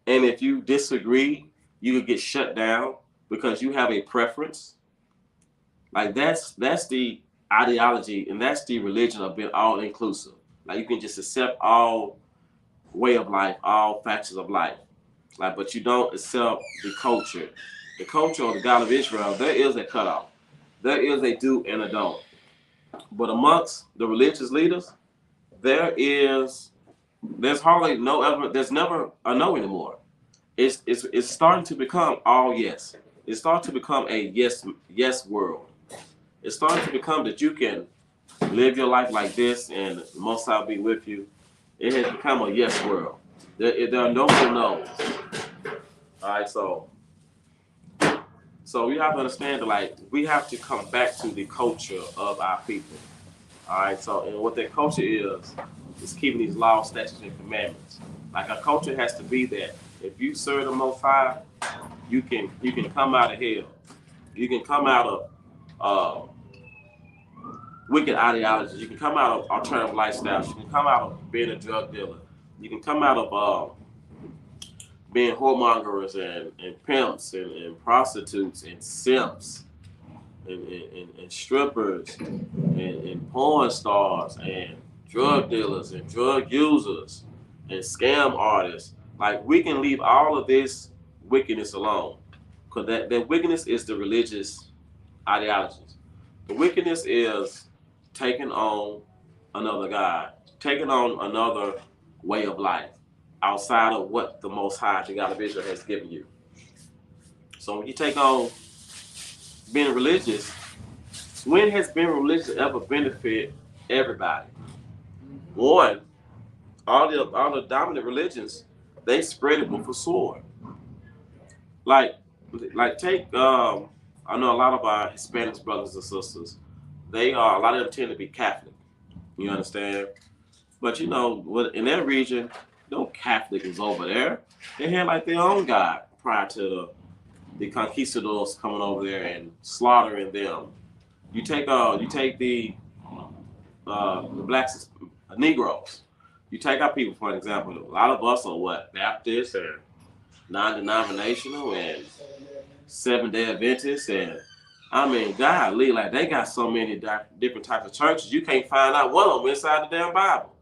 And if you disagree, you could get shut down because you have a preference. Like that's the ideology and that's the religion of being all inclusive. Like you can just accept all way of life, all factions of life. Like, but you don't accept the culture. The culture of the God of Israel, there is a cutoff. There is a do and a don't. But amongst the religious leaders, there's hardly no ever, there's never a no anymore. It's starting to become all yes. It's starting to become a yes world. It's starting to become that you can live your life like this and the Most High be with you. It has become a yes world. There are no more no's. All right, so you have to understand that, like, we have to come back to the culture of our people. All right, so and what that culture is keeping these laws, statutes, and commandments. Like, our culture has to be that if you serve the Most High, you can come out of hell. You can come out of wicked ideologies. You can come out of alternative lifestyles. You can come out of being a drug dealer. You can come out of being whoremongers and pimps and prostitutes and simps and strippers and porn stars and drug dealers and drug users and scam artists. Like, we can leave all of this wickedness alone, because that wickedness is the religious ideologies. The wickedness is taking on another God, taking on another way of life outside of what the Most High, the God of Israel, has given you. So when you take on being religious, when has being religious ever benefit everybody? One, all the dominant religions, they spread it with a sword. Like take I know a lot of our Hispanic brothers and sisters, a lot of them tend to be Catholic. You understand? But you know, in that region, no Catholic is over there. They had like their own God prior to the conquistadors coming over there and slaughtering them. You take the blacks, Negroes. You take our people, for example. A lot of us are what? Baptists and non-denominational and Seventh-day Adventists, and I mean, golly, like they got so many different types of churches. You can't find out one of them inside the damn Bible.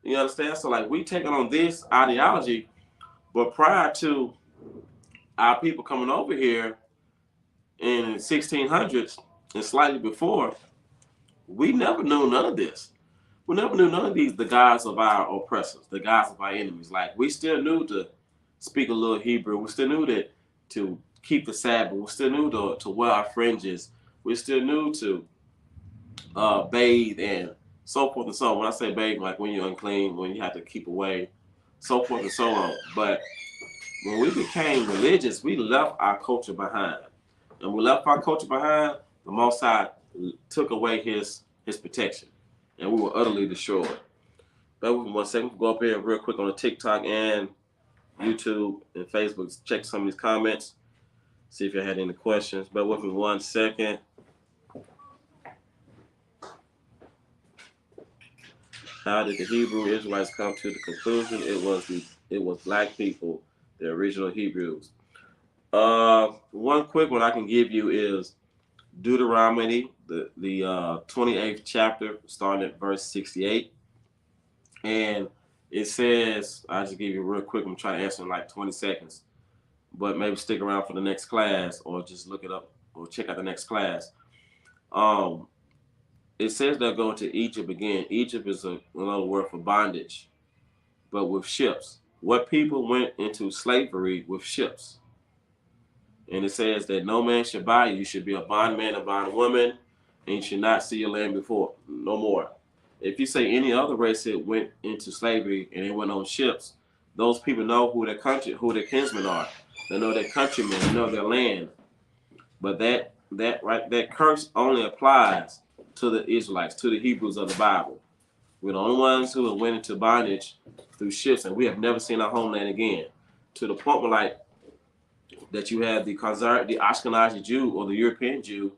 You understand? So like, we taking on this ideology, but prior to our people coming over here in the 1600s and slightly before, we never knew none of this. We never knew none of the gods of our oppressors, the gods of our enemies. Like, we still knew speak a little Hebrew. We still knew that to keep the Sabbath. We still knew to wear our fringes. We still knew to bathe and so forth and so on. When I say bathe, like when you're unclean, when you have to keep away, so forth and so on. But when we became religious, we left our culture behind. And we left our culture behind, the Most High took away his protection. And we were utterly destroyed. But 1 second, go up here real quick on the TikTok and YouTube and Facebook. Check some of these comments. See if you had any questions. Bear with me 1 second. How did the Hebrew Israelites come to the conclusion it was black people, the original Hebrews? One quick one I can give you is Deuteronomy, the 28th chapter, starting at verse 68. And it says, I'll just give you real quick. I'm trying to answer in like 20 seconds. But maybe stick around for the next class or just look it up or check out the next class. It says they're going to Egypt again. Egypt is another word for bondage, but with ships. What people went into slavery with ships. And it says that no man should buy you. You should be a bondman, a bondwoman, and you should not see your land before, no more. If you say any other race that went into slavery and they went on ships, those people know who their country, who their kinsmen are. They know their countrymen, they know their land. But that curse only applies to the Israelites, to the Hebrews of the Bible. We're the only ones who have went into bondage through ships, and we have never seen our homeland again. To the point where, like, that you have the Ashkenazi Jew or the European Jew,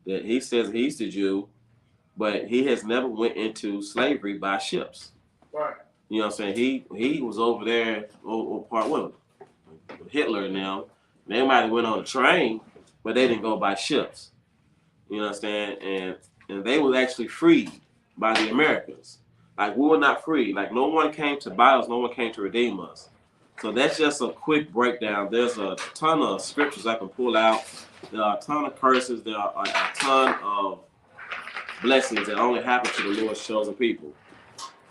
that he says he's the Jew, but he has never went into slavery by ships. Right. You know what I'm saying? He was over there, or part with Hitler and them. They might have went on a train, but they didn't go by ships. You know what I'm saying? And they were actually freed by the Americans. Like, we were not free. Like, no one came to buy us, no one came to redeem us. So that's just a quick breakdown. There's a ton of scriptures I can pull out. There are a ton of curses. There are a ton of blessings that only happen to the Lord's chosen people.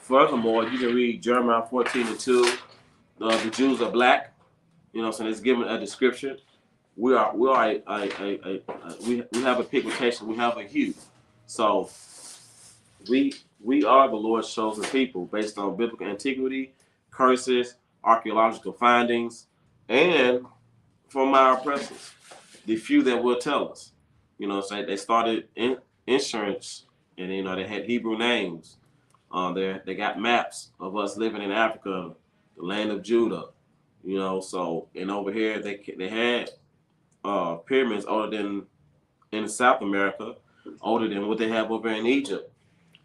Furthermore, you can read Jeremiah 14:2. The Jews are black. You know what I'm saying? It's given a description. We have a pigmentation. We have a hue. So we are the Lord's chosen people based on biblical antiquity, curses, archaeological findings, and from our oppressors, the few that will tell us. You know, so they started insurance, and you know they had Hebrew names. They got maps of us living in Africa, the land of Judah. You know, so and over here they had pyramids older than in South America, older than what they have over in Egypt,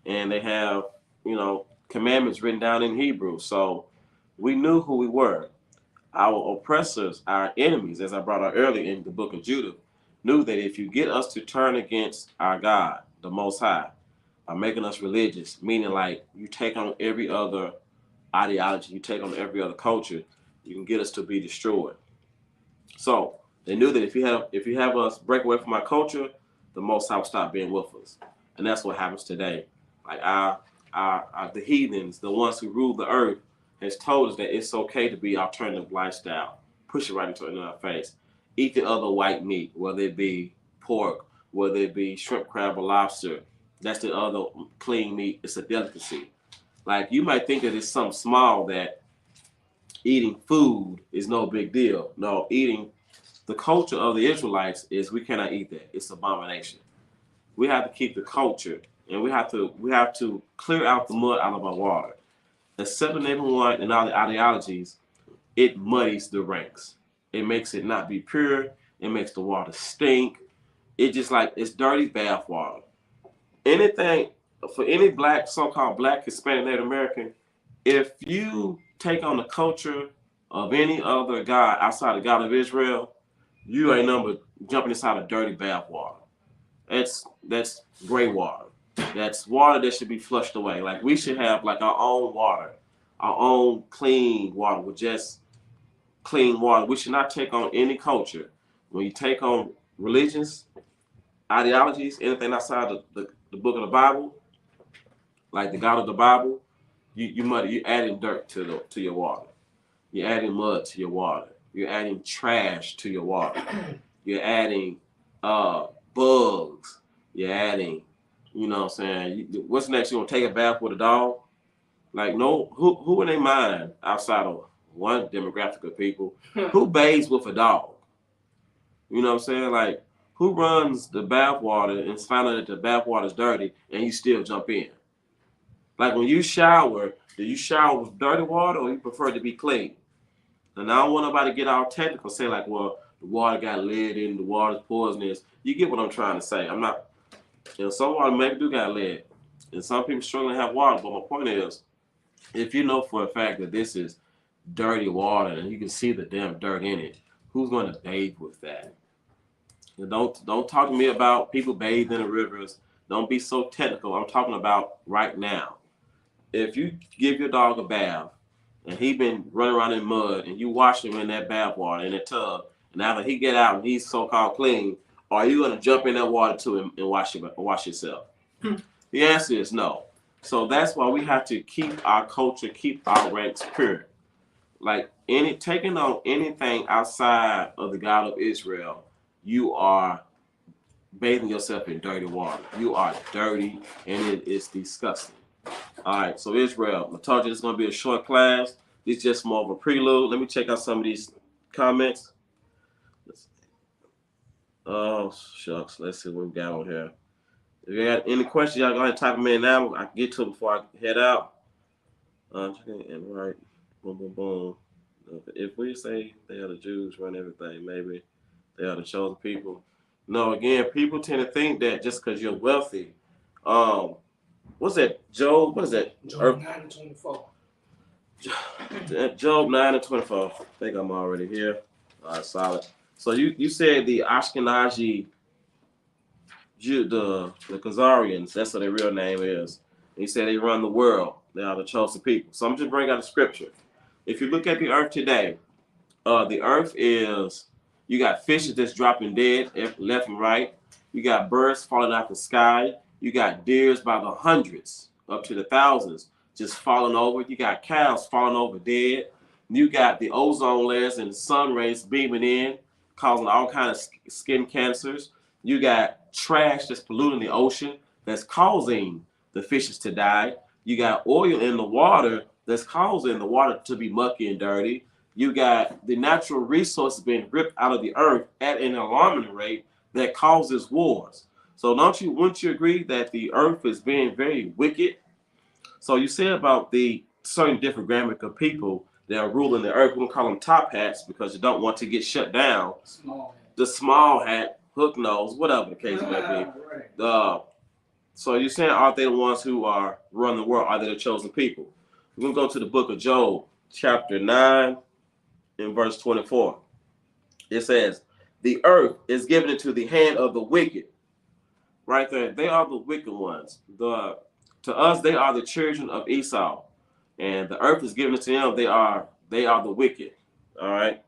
and they have, you know, commandments written down in Hebrew. So we knew who we were. Our oppressors, our enemies, as I brought out earlier in the book of Judah, knew that if you get us to turn against our God, the Most High, by making us religious, meaning like you take on every other ideology, you take on every other culture, you can get us to be destroyed. So they knew that if you have us break away from our culture, the Most High will stop being with us. And that's what happens today. Like the heathens, the ones who rule the earth, has told us that it's okay to be alternative lifestyle. Push it right into our face. Eat the other white meat, whether it be pork, whether it be shrimp, crab, or lobster. That's the other clean meat. It's a delicacy. Like, you might think that it's something small, that eating food is no big deal. No, eating the culture of the Israelites is we cannot eat that. It's abomination. We have to keep the culture, and we have to clear out the mud out of our water. Accepting everyone and all the ideologies, it muddies the ranks. It makes it not be pure. It makes the water stink. It's dirty bath water. Anything for any black, so-called black, Hispanic, Native American, if you take on the culture of any other God outside the God of Israel, you ain't nothing but jumping inside of dirty bath water. That's gray water. That's water that should be flushed away. Like, we should have like our own water, our own clean water with just clean water. We should not take on any culture. When you take on religions, ideologies, anything outside the book of the Bible, like the God of the Bible, you adding dirt to your water. You're adding mud to your water. You're adding trash to your water. You're adding bugs. You're adding, you know what I'm saying? What's next? You gonna take a bath with a dog? Like, no, who in their mind outside of one demographic of people, who bathes with a dog? You know what I'm saying? Like, who runs the bath water and find out that the bath water is dirty and you still jump in? Like, when you shower, do you shower with dirty water or you prefer to be clean? And I don't want nobody to get all technical, say like, well, the water got lead in, the water's poisonous. You get what I'm trying to say. I'm not, you know, some water maybe do got lead. And some people struggling to have water, but my point is, if you know for a fact that this is dirty water and you can see the damn dirt in it, who's going to bathe with that? And don't talk to me about people bathing in the rivers. Don't be so technical. I'm talking about right now. If you give your dog a bath and he been running around in mud and you wash him in that bath water in that tub, and after he get out and he's so-called clean, are you going to jump in that water to him and wash yourself? The answer is no. So that's why we have to keep our culture, keep our ranks pure. Like taking on anything outside of the God of Israel, you are bathing yourself in dirty water. You are dirty, and it is disgusting. All right, so Israel, I told you it's going to be a short class. This is just more of a prelude. Let me check out some of these comments. Oh, shucks. Let's see what we got on here. If you got any questions, y'all go ahead and type them in now. I can get to them before I head out. And right, boom, boom, boom. If we say they are the Jews run everything, maybe they are the chosen people. No, again, people tend to think that just because you're wealthy. What's that? Job? What is that? Job 9:24. Job 9:24. I think I'm already here. All right, solid. So you said the Ashkenazi Jew, the Khazarians, that's what their real name is. And he said they run the world. They are the chosen people. So I'm just bringing out a scripture. If you look at the earth today, the earth is, you got fishes that's dropping dead left and right. You got birds falling out the sky. You got deers by the hundreds, up to the thousands, just falling over. You got cows falling over dead. You got the ozone layers and the sun rays beaming in, causing all kinds of skin cancers. You got trash that's polluting the ocean that's causing the fishes to die. You got oil in the water that's causing the water to be mucky and dirty. You got the natural resources being ripped out of the earth at an alarming rate that causes wars. So wouldn't you agree that the earth is being very wicked? So you say about the certain different demographic of people that are ruling the earth, we're gonna call them top hats because you don't want to get shut down. The small hat, hook nose, whatever the case may be. So you're saying, aren't they the ones who are running the world? Are they the chosen people? We're gonna go to the book of Job, chapter 9, in verse 24. It says, the earth is given into the hand of the wicked. Right there, they are the wicked ones. To us, they are the children of Esau, and the earth is given to them. They are the wicked. All right.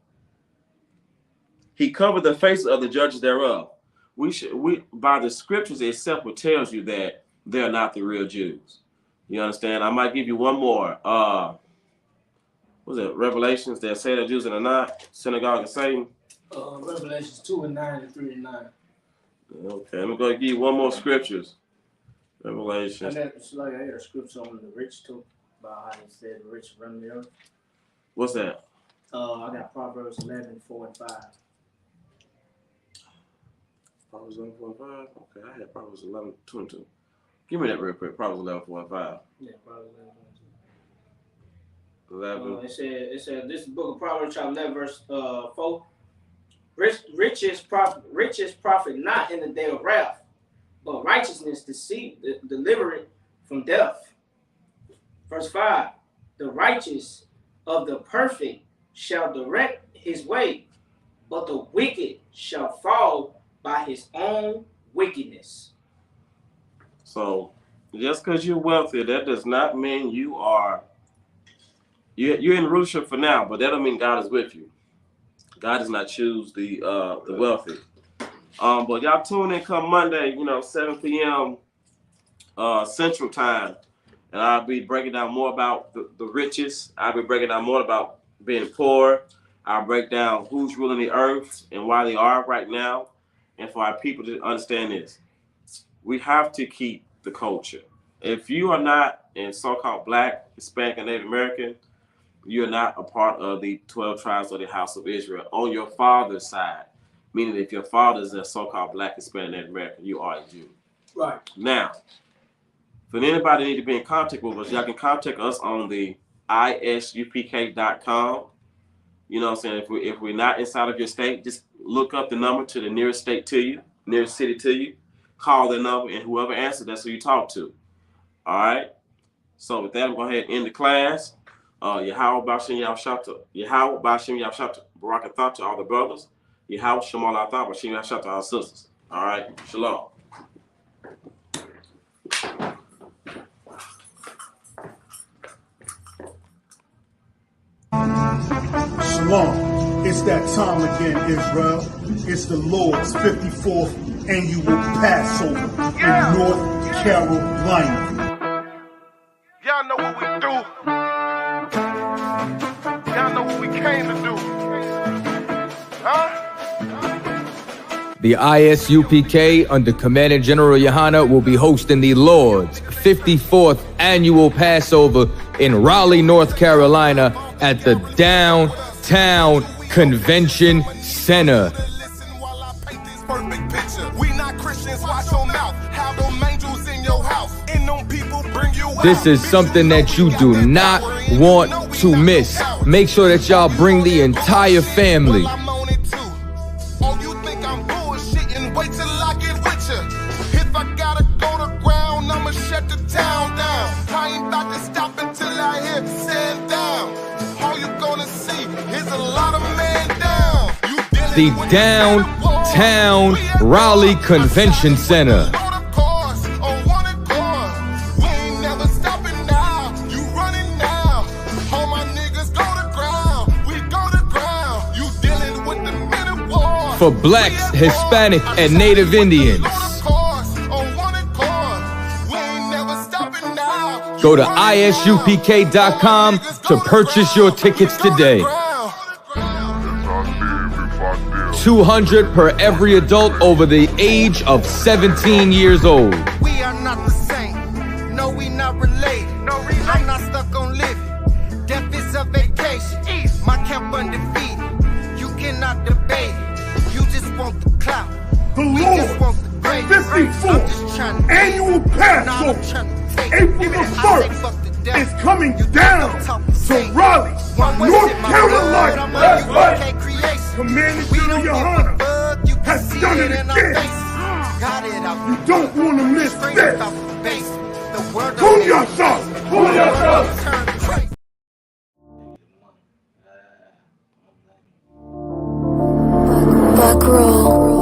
He covered the faces of the judges thereof. We by the scriptures itself, it tells you that they're not the real Jews. You understand? I might give you one more. What's it? Revelations that say they're Jews and are not. Synagogue of Satan. Revelations 2:9 and 3:9. Okay, I'm going to give you one more scriptures. Revelation. And it's like I had a scripture on the rich too, about how he said the rich run the earth. What's that? I got Proverbs 11:4 and 5. Proverbs 11:4 and 5? Okay, I had Proverbs 11:22. Give me that real quick. Proverbs 11:4 and 5. Yeah, Proverbs 11. It said this book of Proverbs chapter 11 verse 4. Riches profit not in the day of wrath, but righteousness delivereth from death. Verse 5, the righteous of the perfect shall direct his way, but the wicked shall fall by his own wickedness. So just because you're wealthy, that does not mean you're in rulership for now, but that don't mean God is with you. God does not choose the wealthy. But y'all tune in come Monday, 7 p.m. Central Time. And I'll be breaking down more about the riches. I'll be breaking down more about being poor. I'll break down who's ruling the earth and why they are right now. And for our people to understand this, we have to keep the culture. If you are not in so-called Black, Hispanic, and Native American, you're not a part of the 12 tribes of the house of Israel on your father's side. Meaning if your father is a so-called Black, Hispanic, Native American, you are a Jew. Right. Now, for anybody that need to be in contact with us, y'all can contact us on the isupk.com. You know what I'm saying? If we're not inside of your state, just look up the number to the nearest state to you, nearest city to you. Call the number, and whoever answers, that's who you talk to. All right? So with that, I'm going to go ahead and end the class. Yahweh B'Shem Yahshata. Yahweh B'Shem Yahshata. Barak Atah to all the brothers. Yahweh Shemal Atah B'Shem Yahshata to all the sisters. All right? Shalom. Shalom. It's that time again, Israel. It's the Lord's 54th annual Passover in North Carolina. Y'all know what we do. Y'all know what we came to do. Huh? The ISUPK under Commandant General Yohana will be hosting the Lord's 54th annual Passover in Raleigh, North Carolina at the Downtown Convention Center. This is something that you do not want to miss. Make sure that y'all bring the entire family. The Downtown Raleigh Convention Center. For Blacks, Hispanic, and Native Indians. Go to isupk.com to purchase your tickets today. $200 per every adult over the age of 17 years old. We are not the same. No, we not related. I'm not stuck on living. Death is a vacation. My camp undefeated. You cannot debate it. You just want the clout. The Lord's 54th annual Passover, April the 1st, is coming down to Raleigh, North Carolina. That's right. Commandant General Yohana has done it again. You don't want to miss this. Pull yourself. Pull yourself. Back row.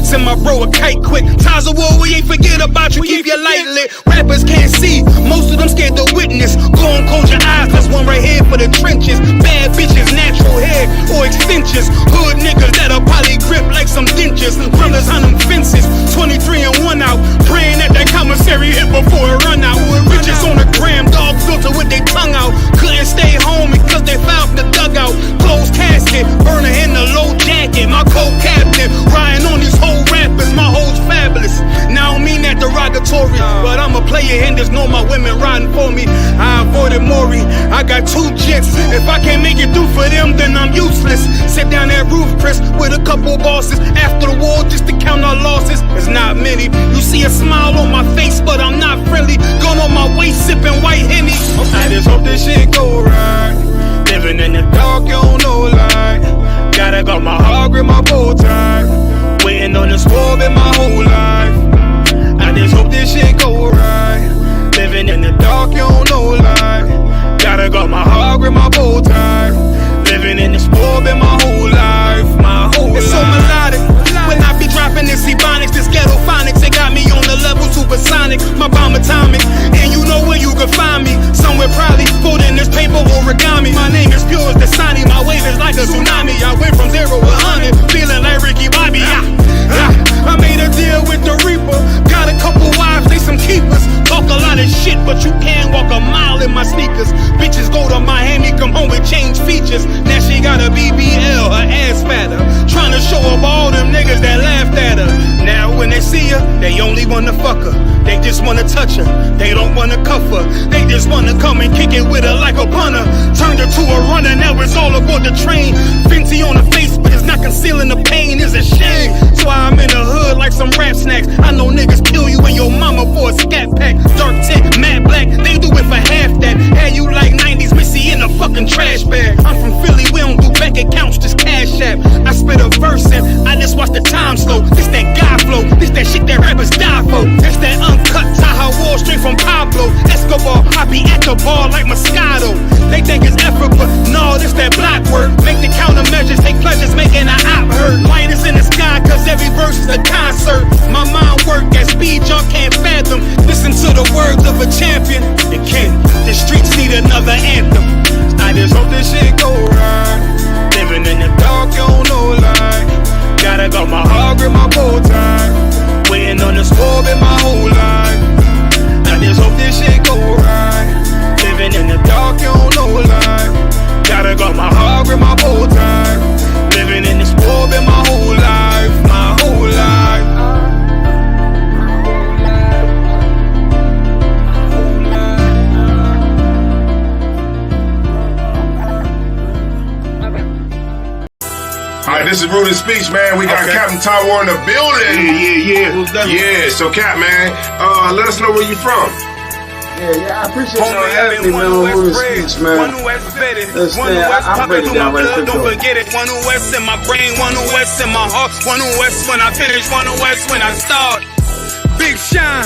Send my bro a kite quick. Times of war, we ain't forget about you. Keep your light lit. Rappers can't see. Most of them scared to witness. Go and close your eyes. There's one right here for the trenches. Bad bitches, natural hair or extensions. Hood niggas that'll probably grip like some dentures. Brothers on them fences. 23 and 1 out. Praying that that commissary hit before it run out. Bitches on the gram, dog filter with their tongue out. Couldn't stay home because they found the dugout. Closed casket, burner in the low jacket. My co-captain riding on these whole rappers. My hoes fabulous. Now I don't mean that derogatory, but I'm a player and there's no my women riding for me. I avoided Maury. I got 2 jets. If I can't make it through for them, then I'm useless. Sit down that roof, fortress with a couple bosses. After the war, just to count our losses. It's not many. You see a smile on my face, but I'm not friendly. Gun on my waist, sipping white Henny. I just hope this shit go right. Living in the dark, you don't know light. Gotta got my heart, grip my bow tie. Waiting on the squab in my whole life. I just hope this shit go right. Living in the dark, you don't know light. Gotta got my heart, grip my bow tie. Living in the squab in my whole life. My whole life. It's so melodic. When I be dropping this ebonics, this ghetto phonics, it got me on the level supersonic. My bomb atomic, and you know where you can find me. Somewhere probably folding this paper origami. My name is pure as the Dasani, my wave is like a tsunami. I went from 0 to 100, feeling like Ricky Bobby. I made a deal with the Reaper. Got a couple wives, they some keepers. Talk a lot of shit, but you can't walk a mile in my sneakers. Bitches go to Miami, come home with change features. Now she got a BBL, her ass fatter. Trying to show up all them niggas that laughed at her. Now when they see her, they only wanna fuck her. They just wanna touch her, they don't wanna cuff her. They just wanna come and kick it with her like a punter. Turned her to a runner, now it's all aboard the train. Fenty on the face, but it's not concealing the pain, it's a shame. So I'm in the hood like some rap snacks. I know niggas kill you and your mama for a scat pack. Dark tint, matte black, they do it for half that. Had you like 90s Missy in a fucking trash bag. I'm from Philly, we don't do bank accounts, just cash app. I spit a verse and I just watch the time slow. This that guy flow, this that shit that rappers die for. That's that uncut Taha Wall straight from Pablo Escobar. I be at the bar like Moscato. They think it's effort, but no, this that block work. Make the countermeasures, take pleasures, making an op hurt. Light is in the sky, cause every verse is a concert. My mind work at speed y'all can't fathom. Listen to the words of a champion. It can't, the streets need another anthem. I just hope this shit go right. Living in the dark, you don't know light. Gotta got my heart, grip my bow tie. Waiting on the squab in my whole life. I just hope this shit go right. Living in the dark, you don't know light. Gotta got my heart, grip my bow tie. Living in the squab in my whole life. My whole life. Alright, this is Rude Speech, man. We got Captain Tower in the building. Yeah. So, Cap, man, let us know where you from. Yeah, I appreciate y'all having me, man, on Rude Speech, man. I break it down right quick. Don't forget it. One West in my brain, one West in my heart, one West when I finish, one West when I start. Big shine.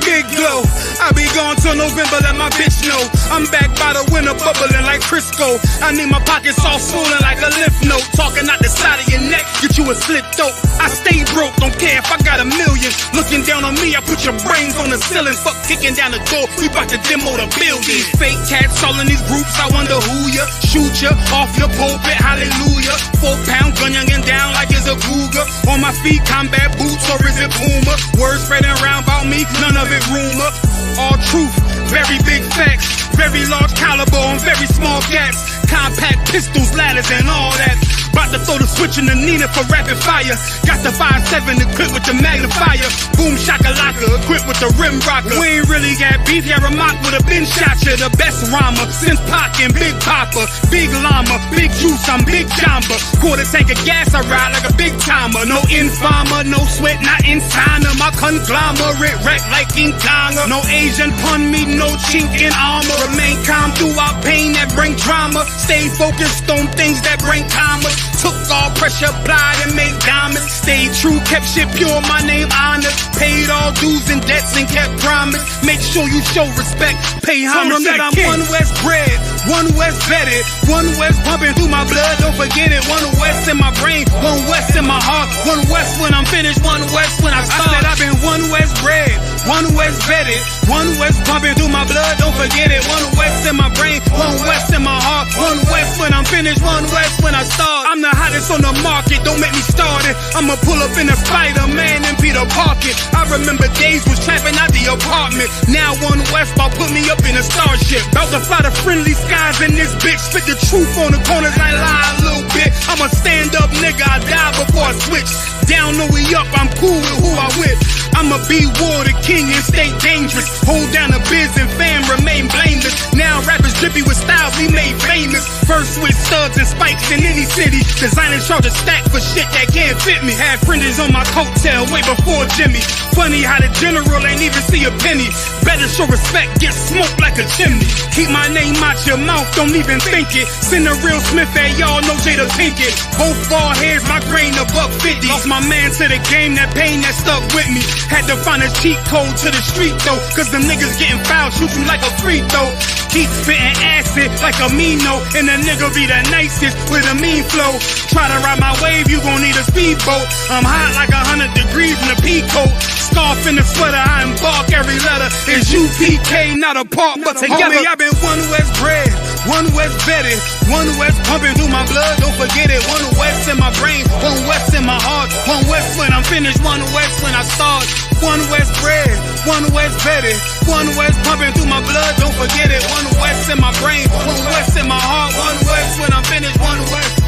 Big glow, I be gone till November, let my bitch know. I'm back by the winter, bubbling like Crisco. I need my pockets all swollen like a lymph node. Talking out the side of your neck, get you a slip throat. I stay broke, don't care if I got a million. Looking down on me, I put your brains on the ceiling. Fuck kicking down the door, we bout to demo the building. Fake cats all in these groups, I wonder who ya. Shoot ya off your pulpit, hallelujah. 4-pound gun youngin' down like it's a cougar. On my feet, combat boots or is it Puma? Words spreading around about me, none of it rumor. All truth, very big facts. Very large caliber on very small gaps. Compact pistols, ladders and all that. About to throw the switch in the Nina for rapid fire. Got the 5.7 equipped with the magnifier. Boom shakalaka equipped with the rim rocker. We ain't really got beef, yeah, Ramak would have been shot ya. The best rhymer since Pac and Big Papa. Big llama, big juice, I'm Big Jamba. Quarter tank of gas, I ride like a big timer. No informer, no sweat, not in China. My conglomerate wreck like King Tonga. No Asian pun me, no chink in armor. Remain calm throughout pain that bring drama. Stay focused on things that bring commas. Took all pressure, applied and made diamonds. Stayed true, kept shit pure, my name honored. Paid all dues and debts and kept promise. Make sure you show respect, pay homage. I'm one West bred, one West vetted, one West pumping through my blood, don't forget it. One West in my brain, one West in my heart. One West when I'm finished, one West when I start. I said I've been one West bred, one West vetted, one West pumping through my blood, don't forget it. One West in my brain, one West in my heart. One West when I'm finished, one West when I start. I'm the hottest on the market, don't make me start it. I'ma pull up in a Spider-Man and Peter Parker. I remember days was trapping out the apartment. Now one West about put me up in a starship. About to fly the friendly skies in this bitch. Spit the truth on the corners, I lie a little bit. I'm a stand-up nigga, I die before I switch. Down, no we up, I'm cool with who I with. I'ma be war the king and stay dangerous. Hold down the biz and fam, remain blameless. Now rappers drippy with styles we made famous. First with studs and spikes in any city. Designing charge a stack for shit that can't fit me. Had fringes on my coattail way before Jimmy. Funny how the general ain't even see a penny. Better show respect, get smoked like a chimney. Keep my name out your mouth, don't even think it. Send a real Smith at y'all, no Jada Pinkett. Both ball heads, my grain $1.50. Lost my man to the game, that pain that stuck with me. Had to find a cheat code to the street though, cause them niggas getting foul, shoot you like a free throw. Keep spitting acid like a Mino, and the nigga be the nicest with a mean flow. Try to ride my wave, you gon' need a speedboat. I'm hot like 100 degrees in a peacoat. Scarf in the sweater, I embark every letter. It's UPK, not a part, but together. Homie, I've been one West bred, one West vetted, one West pumping through my blood, don't forget it. One West in my brain, one West in my heart. One West when I'm finished, one West when I start. One West bred, one West vetted, one West pumping through my blood, don't forget it. One West in my brain, one West in my heart. One West when I'm finished, one West.